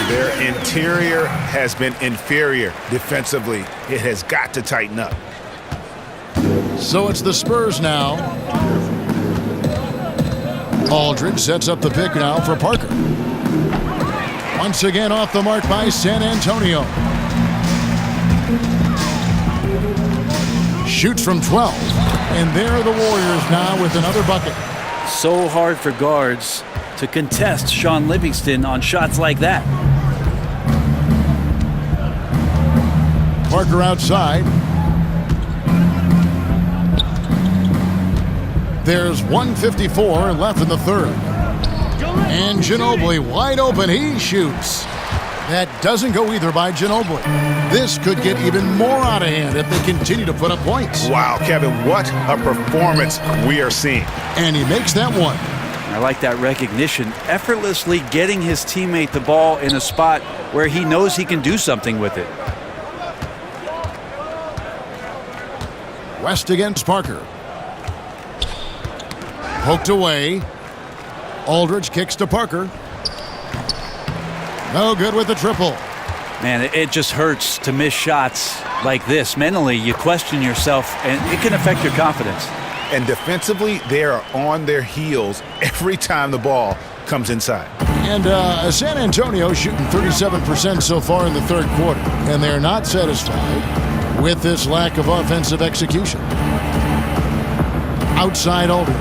Their interior has been inferior defensively. It has got to tighten up. So it's the Spurs now. Aldridge sets up the pick now for Parker. Once again off the mark by San Antonio. Shoots from 12. And there are the Warriors now with another bucket. So hard for guards to contest Sean Livingston on shots like that. Parker outside. There's 1:54 left in the third. And Ginobili wide open. He shoots. That doesn't go either by Ginobili. This could get even more out of hand if they continue to put up points. Wow, Kevin, what a performance we are seeing. And he makes that one. I like that recognition. Effortlessly getting his teammate the ball in a spot where he knows he can do something with it. West against Parker. Poked away. Aldridge kicks to Parker. No good with the triple. Man, it just hurts to miss shots like this. Mentally, you question yourself, and it can affect your confidence. And defensively, they are on their heels every time the ball comes inside. And San Antonio shooting 37% so far in the third quarter. And they're not satisfied with this lack of offensive execution. Outside Aldridge.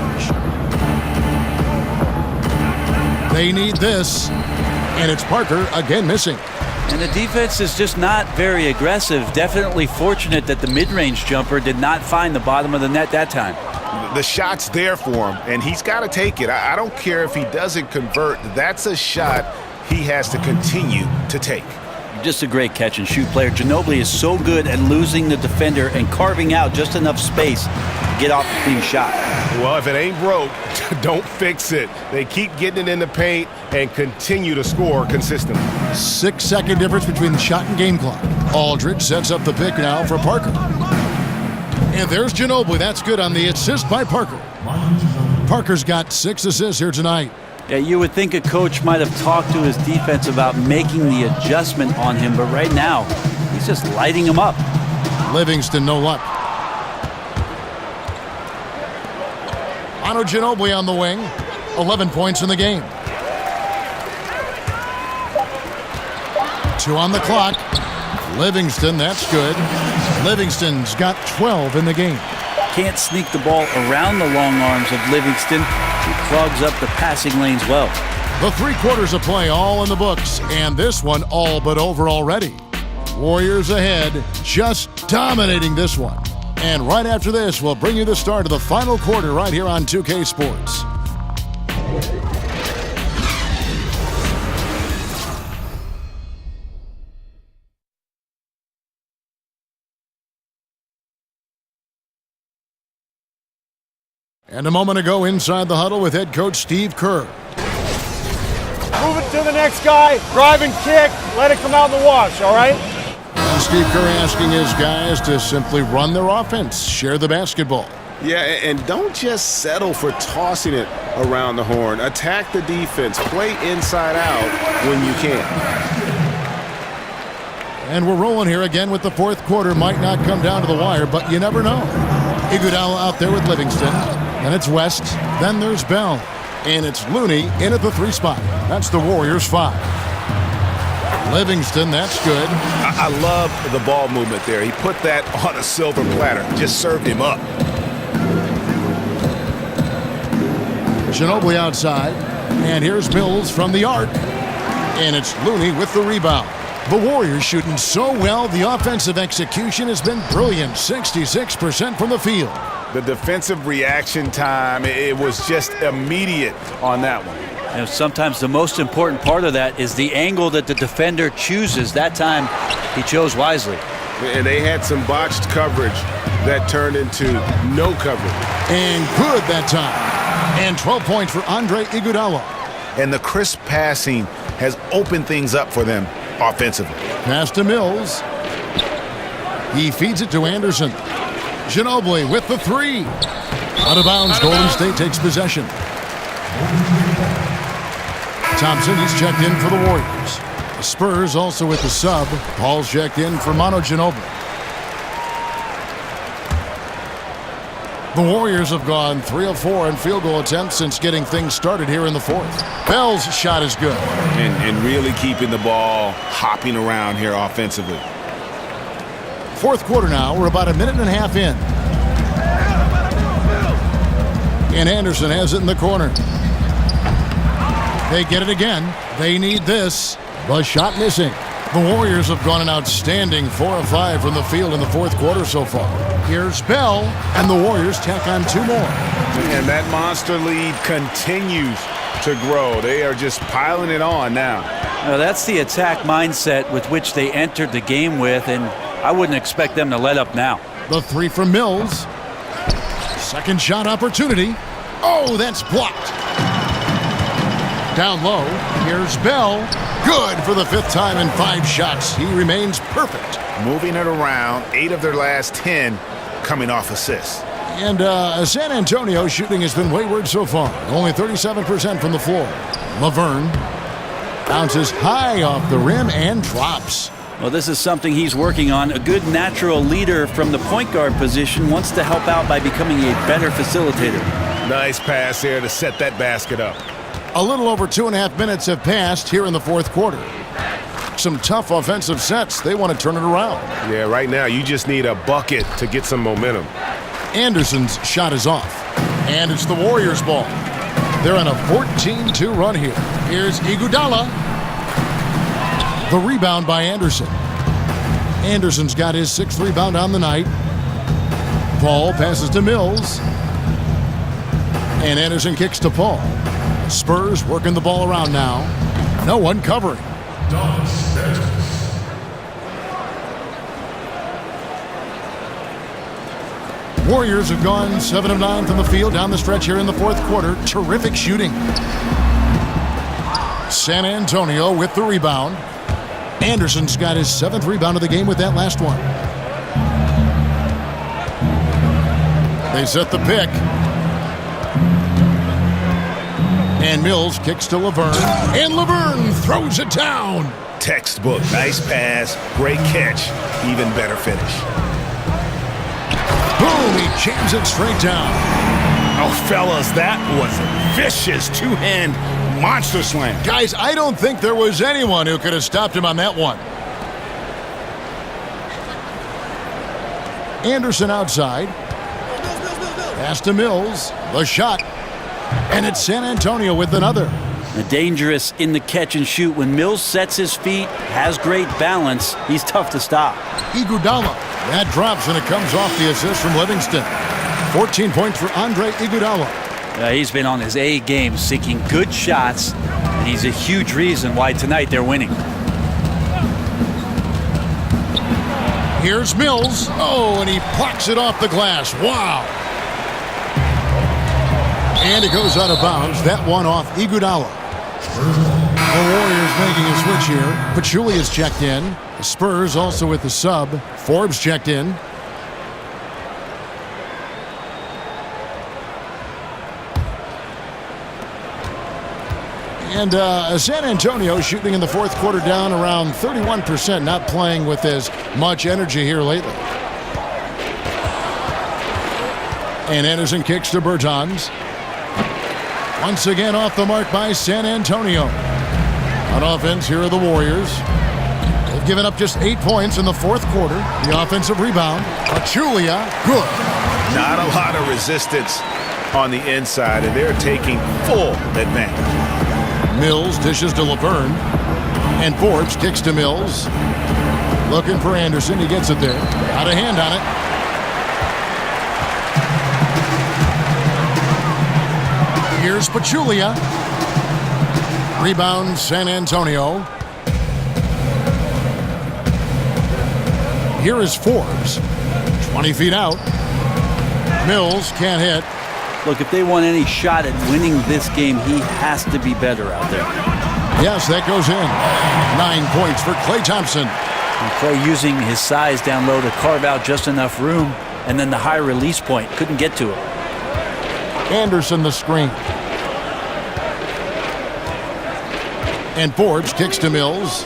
They need this. And it's Parker again missing. And the defense is just not very aggressive. Definitely fortunate that the mid-range jumper did not find the bottom of the net that time. The shot's there for him, and he's got to take it. I don't care if he doesn't convert. That's a shot he has to continue to take. Just a great catch-and-shoot player. Ginobili is so good at losing the defender and carving out just enough space to get off the clean shot. Well, if it ain't broke, don't fix it. They keep getting it in the paint and continue to score consistently. 6-second difference between the shot and game clock. Aldridge sets up the pick now for Parker. And there's Ginobili. That's good on the assist by Parker. Parker's got 6 assists here tonight. Yeah, you would think a coach might have talked to his defense about making the adjustment on him, but right now, he's just lighting him up. Livingston, no luck. Manu Ginobili on the wing. 11 points in the game. 2 on the clock. Livingston, that's good. Livingston's got 12 in the game. Can't sneak the ball around the long arms of Livingston. He clogs up the passing lanes well. The 3 quarters of play all in the books, and this one all but over already. Warriors ahead, just dominating this one. And right after this, we'll bring you the start of the final quarter right here on 2K Sports. And a moment ago inside the huddle with head coach Steve Kerr. Move it to the next guy, drive and kick, let it come out in the wash, all right? And Steve Kerr asking his guys to simply run their offense, share the basketball. Yeah, and don't just settle for tossing it around the horn. Attack the defense. Play inside out when you can. And we're rolling here again with the fourth quarter. Might not come down to the wire, but you never know. Iguodala out there with Livingston. And it's West. Then there's Bell. And it's Looney in at the 3 spot. That's the Warriors 5. Livingston, that's good. I love the ball movement there. He put that on a silver platter. Just served him up. Ginobili outside. And here's Mills from the arc. And it's Looney with the rebound. The Warriors shooting so well, the offensive execution has been brilliant. 66% from the field. The defensive reaction time, it was just immediate on that one. You know, sometimes the most important part of that is the angle that the defender chooses. That time, he chose wisely. And they had some botched coverage that turned into no coverage. And good that time. And 12 points for Andre Iguodala. And the crisp passing has opened things up for them offensively. Pass to Mills. He feeds it to Anderson. Ginobili with the 3. Out of bounds, Golden State takes possession. Thompson, he's checked in for the Warriors. The Spurs also with the sub. Paul's checked in for Manu Ginobili. The Warriors have gone 3 of 4 in field goal attempts since getting things started here in the fourth. Bell's shot is good. And really keeping the ball hopping around here offensively. Fourth quarter now. We're about a minute and a half in. And Anderson has it in the corner. They get it again. They need this. The shot missing. The Warriors have gone an outstanding 4 of 5 from the field in the fourth quarter so far. Here's Bell, and the Warriors tack on 2 more. And that monster lead continues to grow. They are just piling it on now. Now, that's the attack mindset with which they entered the game with, and I wouldn't expect them to let up now. The 3 from Mills. Second shot opportunity. Oh, that's blocked. Down low, here's Bell. Good for the 5th time in 5 shots. He remains perfect. Moving it around, 8 of their last 10 coming off assists. And San Antonio shooting has been wayward so far. Only 37% from the floor. Laverne bounces high off the rim and drops. Well, this is something he's working on. A good natural leader from the point guard position wants to help out by becoming a better facilitator. Nice pass there to set that basket up. A little over 2.5 minutes have passed here in the fourth quarter. Some tough offensive sets. They want to turn it around. Yeah, right now you just need a bucket to get some momentum. Anderson's shot is off. And it's the Warriors' ball. They're on a 14-2 run here. Here's Iguodala. The rebound by Anderson. Anderson's got his 6th rebound on the night. Paul passes to Mills. And Anderson kicks to Paul. Spurs working the ball around now. No one covering. Warriors have gone 7 of 9 from the field down the stretch here in the fourth quarter. Terrific shooting. San Antonio with the rebound. Anderson's got his 7th rebound of the game with that last one. They set the pick. And Mills kicks to Laverne. And Laverne throws it down. Textbook. Nice pass. Great catch. Even better finish. Boom. He jams it straight down. Oh, fellas, that was a vicious two-hand monster slam. Guys, I don't think there was anyone who could have stopped him on that one. Anderson outside. Pass to Mills. The shot. And it's San Antonio with another. Dangerous in the catch and shoot. When Mills sets his feet, has great balance, he's tough to stop. Iguodala. That drops and it comes off the assist from Livingston. 14 points for Andre Iguodala. He's been on his A game, seeking good shots, and he's a huge reason why tonight they're winning. Here's Mills. Oh, and he plucks it off the glass. Wow. And it goes out of bounds. That one off Iguodala. The Warriors making a switch here. Pachulia's checked in. The Spurs also with the sub. Forbes checked in. And San Antonio shooting in the fourth quarter down around 31%, not playing with as much energy here lately. And Anderson kicks to Bertans. Once again off the mark by San Antonio. On offense, here are the Warriors. They've given up just 8 points in the fourth quarter. The offensive rebound. Pachulia, good. Not a lot of resistance on the inside, and they're taking full advantage. Mills dishes to Laverne. And Forbes kicks to Mills. Looking for Anderson. He gets it there. Got a hand on it. Here's Pachulia. Rebound San Antonio. Here is Forbes. 20 feet out. Mills can't hit. Look, if they want any shot at winning this game, he has to be better out there. Yes, that goes in. 9 points for Klay Thompson. And Klay using his size down low to carve out just enough room, and then the high release point. Couldn't get to it. Anderson the screen. And Forbes kicks to Mills.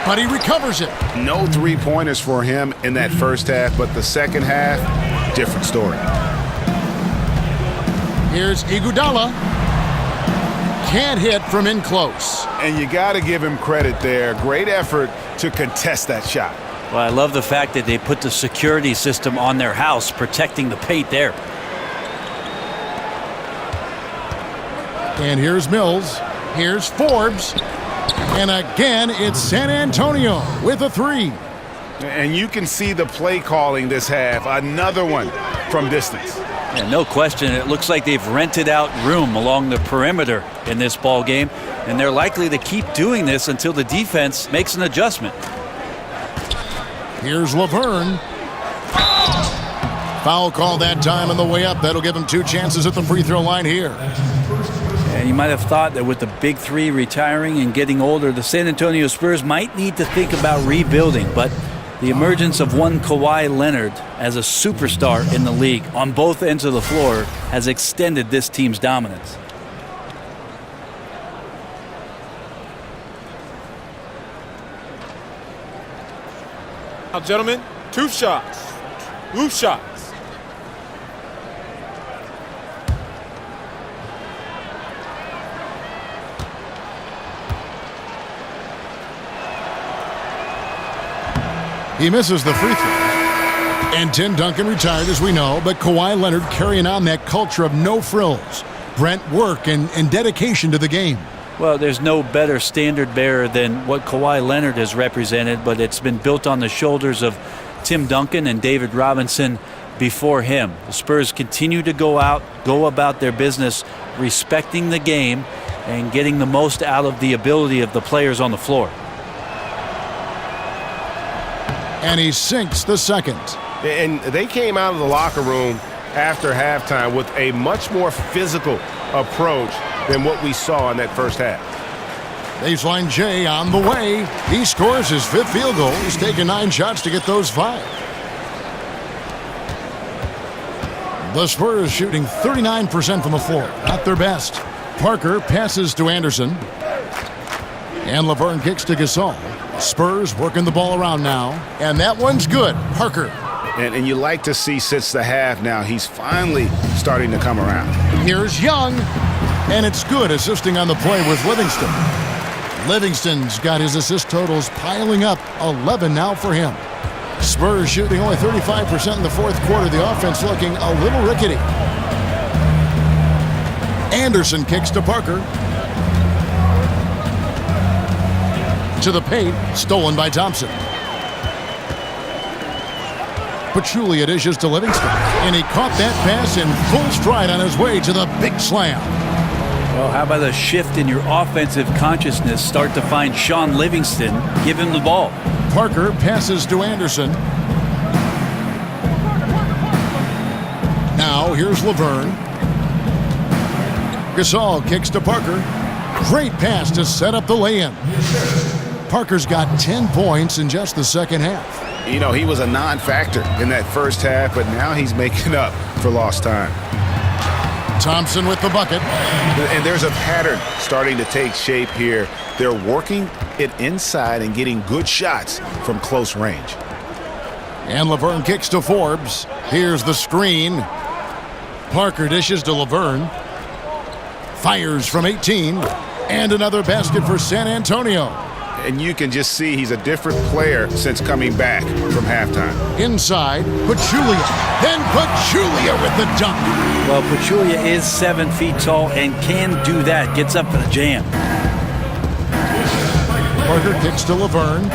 But he recovers it. No three-pointers for him in that first half, but the second half, different story. Here's Iguodala. Can't hit from in close. And you got to give him credit there. Great effort to contest that shot. Well, I love the fact that they put the security system on their house, protecting the paint there. And here's Mills. Here's Forbes. And again, it's San Antonio with a three. And you can see the play calling this half. Another one from distance. Yeah, no question. It looks like they've rented out room along the perimeter in this ball game, and they're likely to keep doing this until the defense makes an adjustment. Here's Laverne. Foul call that time on the way up. That'll give him 2 chances at the free throw line here. And you might have thought that with the big three retiring and getting older, the San Antonio Spurs might need to think about rebuilding, but the emergence of one Kawhi Leonard as a superstar in the league on both ends of the floor has extended this team's dominance. Now, gentlemen, 2 shots. 2 shots. He misses the free throw. And Tim Duncan retired, as we know, but Kawhi Leonard carrying on that culture of no frills, Brent, work and dedication to the game. Well, there's no better standard bearer than what Kawhi Leonard has represented, but it's been built on the shoulders of Tim Duncan and David Robinson before him. The Spurs continue to go about their business, respecting the game and getting the most out of the ability of the players on the floor. And he sinks the second. And they came out of the locker room after halftime with a much more physical approach than what we saw in that first half. Baseline J on the way. He scores his 5th field goal. He's taken 9 shots to get those 5. The Spurs shooting 39% from the floor. Not their best. Parker passes to Anderson. And Laverne kicks to Gasol. Spurs working the ball around now. And that one's good. Parker. And you like to see since the half now, he's finally starting to come around. Here's Young. And it's good, assisting on the play with Livingston. Livingston's got his assist totals piling up. 11 now for him. Spurs shooting only 35% in the 4th quarter. The offense looking a little rickety. Anderson kicks to Parker. To the paint, stolen by Thompson. Pachulia dishes to Livingston, and he caught that pass in full stride on his way to the big slam. Well, how about a shift in your offensive consciousness? Start to find Sean Livingston. Give him the ball. Parker passes to Anderson. Now here's Laverne. Gasol kicks to Parker. Great pass to set up the lay-in. Parker's got 10 points in just the second half. You know, he was a non-factor in that first half, but now he's making up for lost time. Thompson with the bucket. And there's a pattern starting to take shape here. They're working it inside and getting good shots from close range. And Laverne kicks to Forbes. Here's the screen. Parker dishes to Laverne. Fires from 18. And another basket for San Antonio. And you can just see he's a different player since coming back from halftime. Inside, Pachulia. Then Pachulia with the dunk. Well, Pachulia is 7 feet tall and can do that. Gets up for the jam. Parker kicks to Laverne.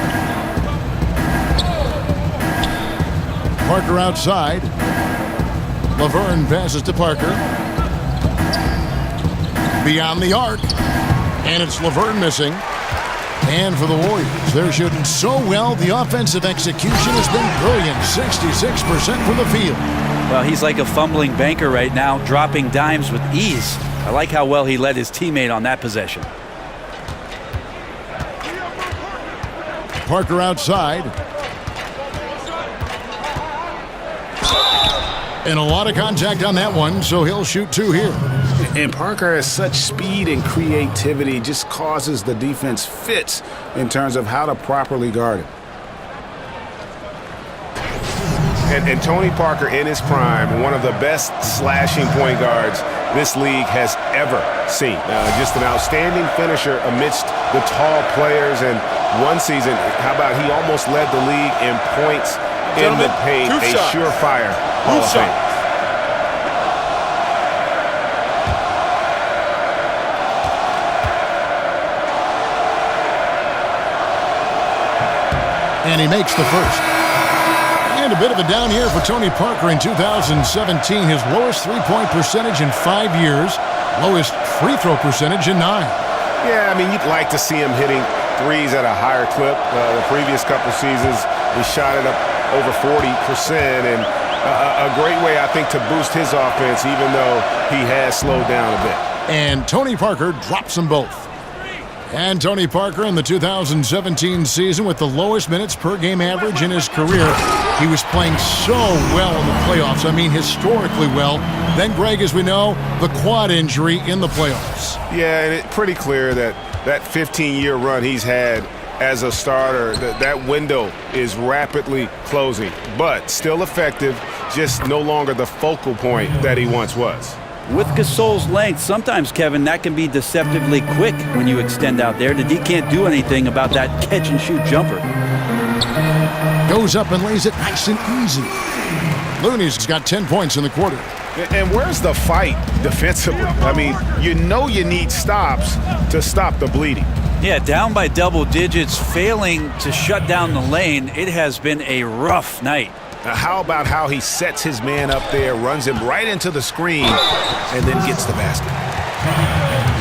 Parker outside. Laverne passes to Parker. Beyond the arc. And it's Laverne missing. And for the Warriors, they're shooting so well, the offensive execution has been brilliant. 66% from the field. Well, he's like a fumbling banker right now, dropping dimes with ease. I like how well he led his teammate on that possession. Parker outside. And a lot of contact on that one, so he'll shoot 2 here. And Parker has such speed and creativity, just causes the defense fits in terms of how to properly guard him. And Tony Parker in his prime, one of the best slashing point guards this league has ever seen. Just an outstanding finisher amidst the tall players. And one season, how about he almost led the league in points in the paint, a surefire Hall of Fame. And he makes the first. And a bit of a down year for Tony Parker in 2017. His lowest three-point percentage in 5 years. Lowest free throw percentage in 9. Yeah, I mean, you'd like to see him hitting threes at a higher clip. The previous couple seasons, he shot it up over 40%. And a great way, I think, to boost his offense, even though he has slowed down a bit. And Tony Parker drops them both. And Tony Parker in the 2017 season with the lowest minutes per game average in his career. He was playing so well in the playoffs. I mean, historically well. Then, Greg, as we know, the quad injury in the playoffs. Yeah, and it's pretty clear that 15-year run he's had as a starter. That window is rapidly closing, but still effective, just no longer the focal point that he once was. With Gasol's length, sometimes, Kevin, that can be deceptively quick when you extend out there. The D can't do anything about that catch-and-shoot jumper. Goes up and lays it nice and easy. Looney's got 10 points in the quarter. And where's the fight defensively? I mean, you know you need stops to stop the bleeding. Yeah, down by double digits, failing to shut down the lane. It has been a rough night. Now, how about how he sets his man up there, runs him right into the screen, and then gets the basket?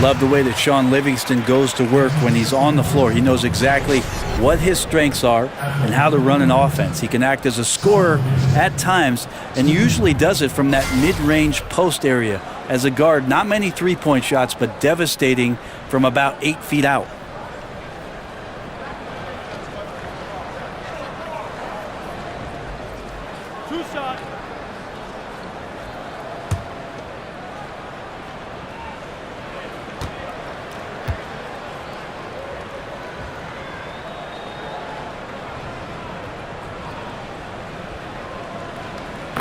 Love the way that Sean Livingston goes to work when he's on the floor. He knows exactly what his strengths are and how to run an offense. He can act as a scorer at times and usually does it from that mid-range post area. As a guard, not many three-point shots, but devastating from about 8 feet out. Two shot.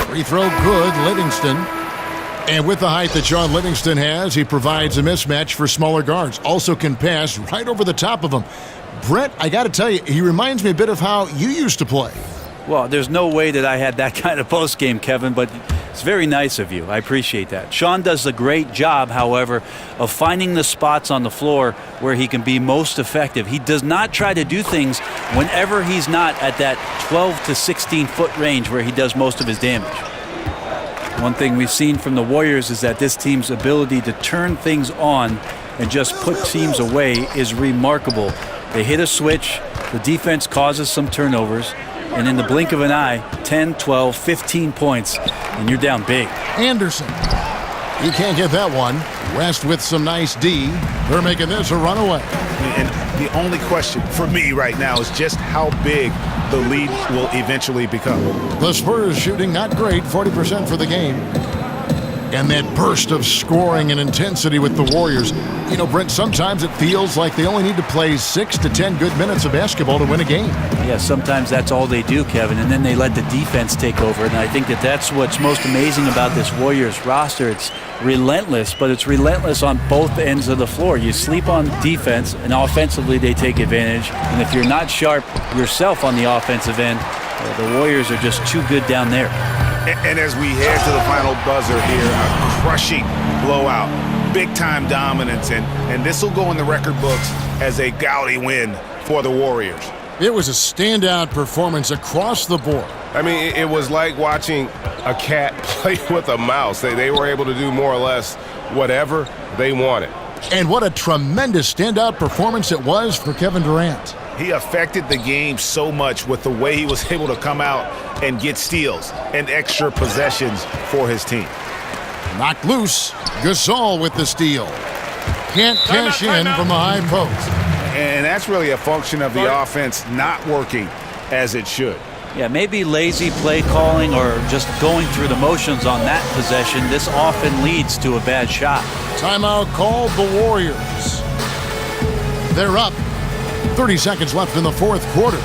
Free throw good, Livingston. And with the height that Sean Livingston has, he provides a mismatch for smaller guards. Also can pass right over the top of them. Brett, I got to tell you, he reminds me a bit of how you used to play. Well, there's no way that I had that kind of post game, Kevin, but it's very nice of you. I appreciate that. Sean does a great job, however, of finding the spots on the floor where he can be most effective. He does not try to do things whenever he's not at that 12 to 16 foot range where he does most of his damage. One thing we've seen from the Warriors is that this team's ability to turn things on and just put teams away is remarkable. They hit a switch, the defense causes some turnovers, and in the blink of an eye, 10, 12, 15 points, and you're down big. Anderson. He can't get that one. West with some nice D. They're making this a runaway. And the only question for me right now is just how big the lead will eventually become. The Spurs shooting not great, 40% for the game. And that burst of scoring and intensity with the Warriors. You know, Brent, sometimes it feels like they only need to play 6 to 10 good minutes of basketball to win a game. Yeah, sometimes that's all they do, Kevin, and then they let the defense take over. And I think that that's what's most amazing about this Warriors roster. It's relentless, but it's relentless on both ends of the floor. You sleep on defense, and offensively they take advantage. And if you're not sharp yourself on the offensive end, the Warriors are just too good down there. And as we head to the final buzzer here, a crushing blowout, big-time dominance, and this will go in the record books as a gaudy win for the Warriors. It was a standout performance across the board. I mean, it was like watching a cat play with a mouse. They were able to do more or less whatever they wanted. And what a tremendous standout performance it was for Kevin Durant. He affected the game so much with the way he was able to come out and get steals and extra possessions for his team. Knocked loose. Gasol with the steal. Can't cash in from the high post. And that's really a function of the offense not working as it should. Yeah, maybe lazy play calling or just going through the motions on that possession. This often leads to a bad shot. Timeout called the Warriors. They're up. 30 seconds left in the fourth quarter.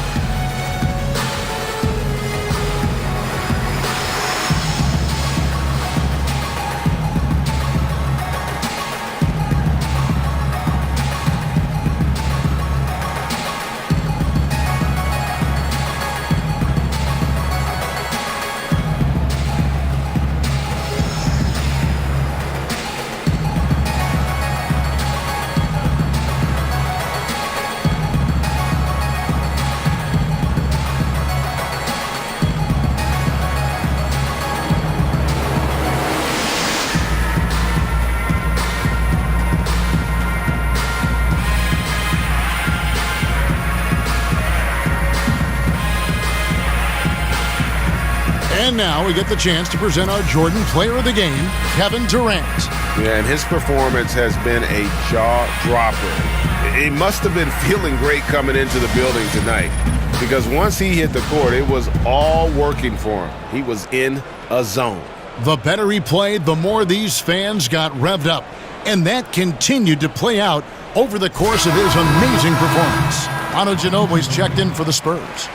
And now we get the chance to present our Jordan Player of the Game, Kevin Durant. Yeah, and his performance has been a jaw-dropper. He must have been feeling great coming into the building tonight because once he hit the court, it was all working for him. He was in a zone. The better he played, the more these fans got revved up. And that continued to play out over the course of his amazing performance. Ginobili's checked in for the Spurs.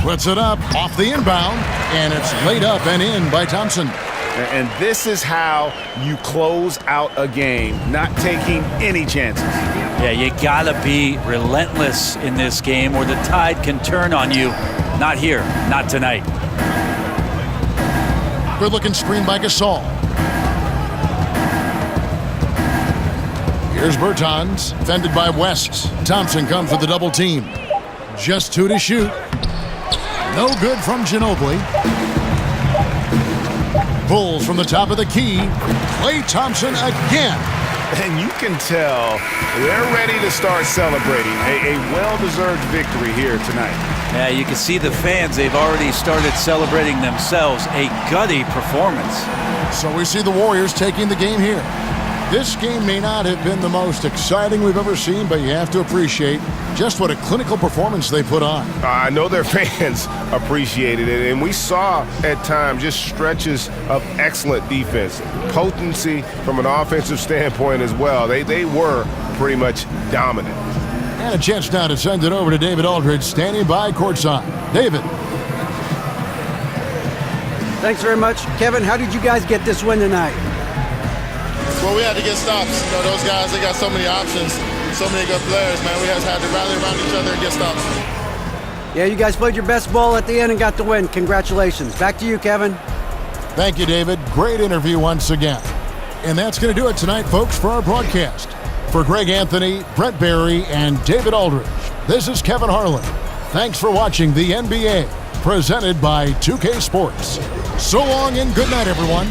Puts it up off the inbound, and it's laid up and in by Thompson. And this is how you close out a game, not taking any chances. Yeah, you gotta be relentless in this game or the tide can turn on you. Not here, not tonight. Good looking screen by Gasol. Here's Bertans, fended by West. Thompson comes with the double team. Just 2 to shoot. No good from Ginobili. Bulls from the top of the key. Klay Thompson again. And you can tell they're ready to start celebrating a well-deserved victory here tonight. Yeah, you can see the fans. They've already started celebrating themselves. A gutty performance. So we see the Warriors taking the game here. This game may not have been the most exciting we've ever seen, but you have to appreciate just what a clinical performance they put on. I know their fans appreciated it, and we saw at times just stretches of excellent defense, potency from an offensive standpoint as well. They were pretty much dominant. And a chance now to send it over to David Aldridge, standing by courtside. David. Thanks very much. Kevin, how did you guys get this win tonight? Well, we had to get stops. You know, those guys, they got so many options, so many good players, man. We just had to rally around each other and get stops. Yeah, you guys played your best ball at the end and got the win. Congratulations. Back to you, Kevin. Thank you, David. Great interview once again. And that's going to do it tonight, folks, for our broadcast. For Greg Anthony, Brett Barry, and David Aldridge, this is Kevin Harlan. Thanks for watching the NBA, presented by 2K Sports. So long and good night, everyone.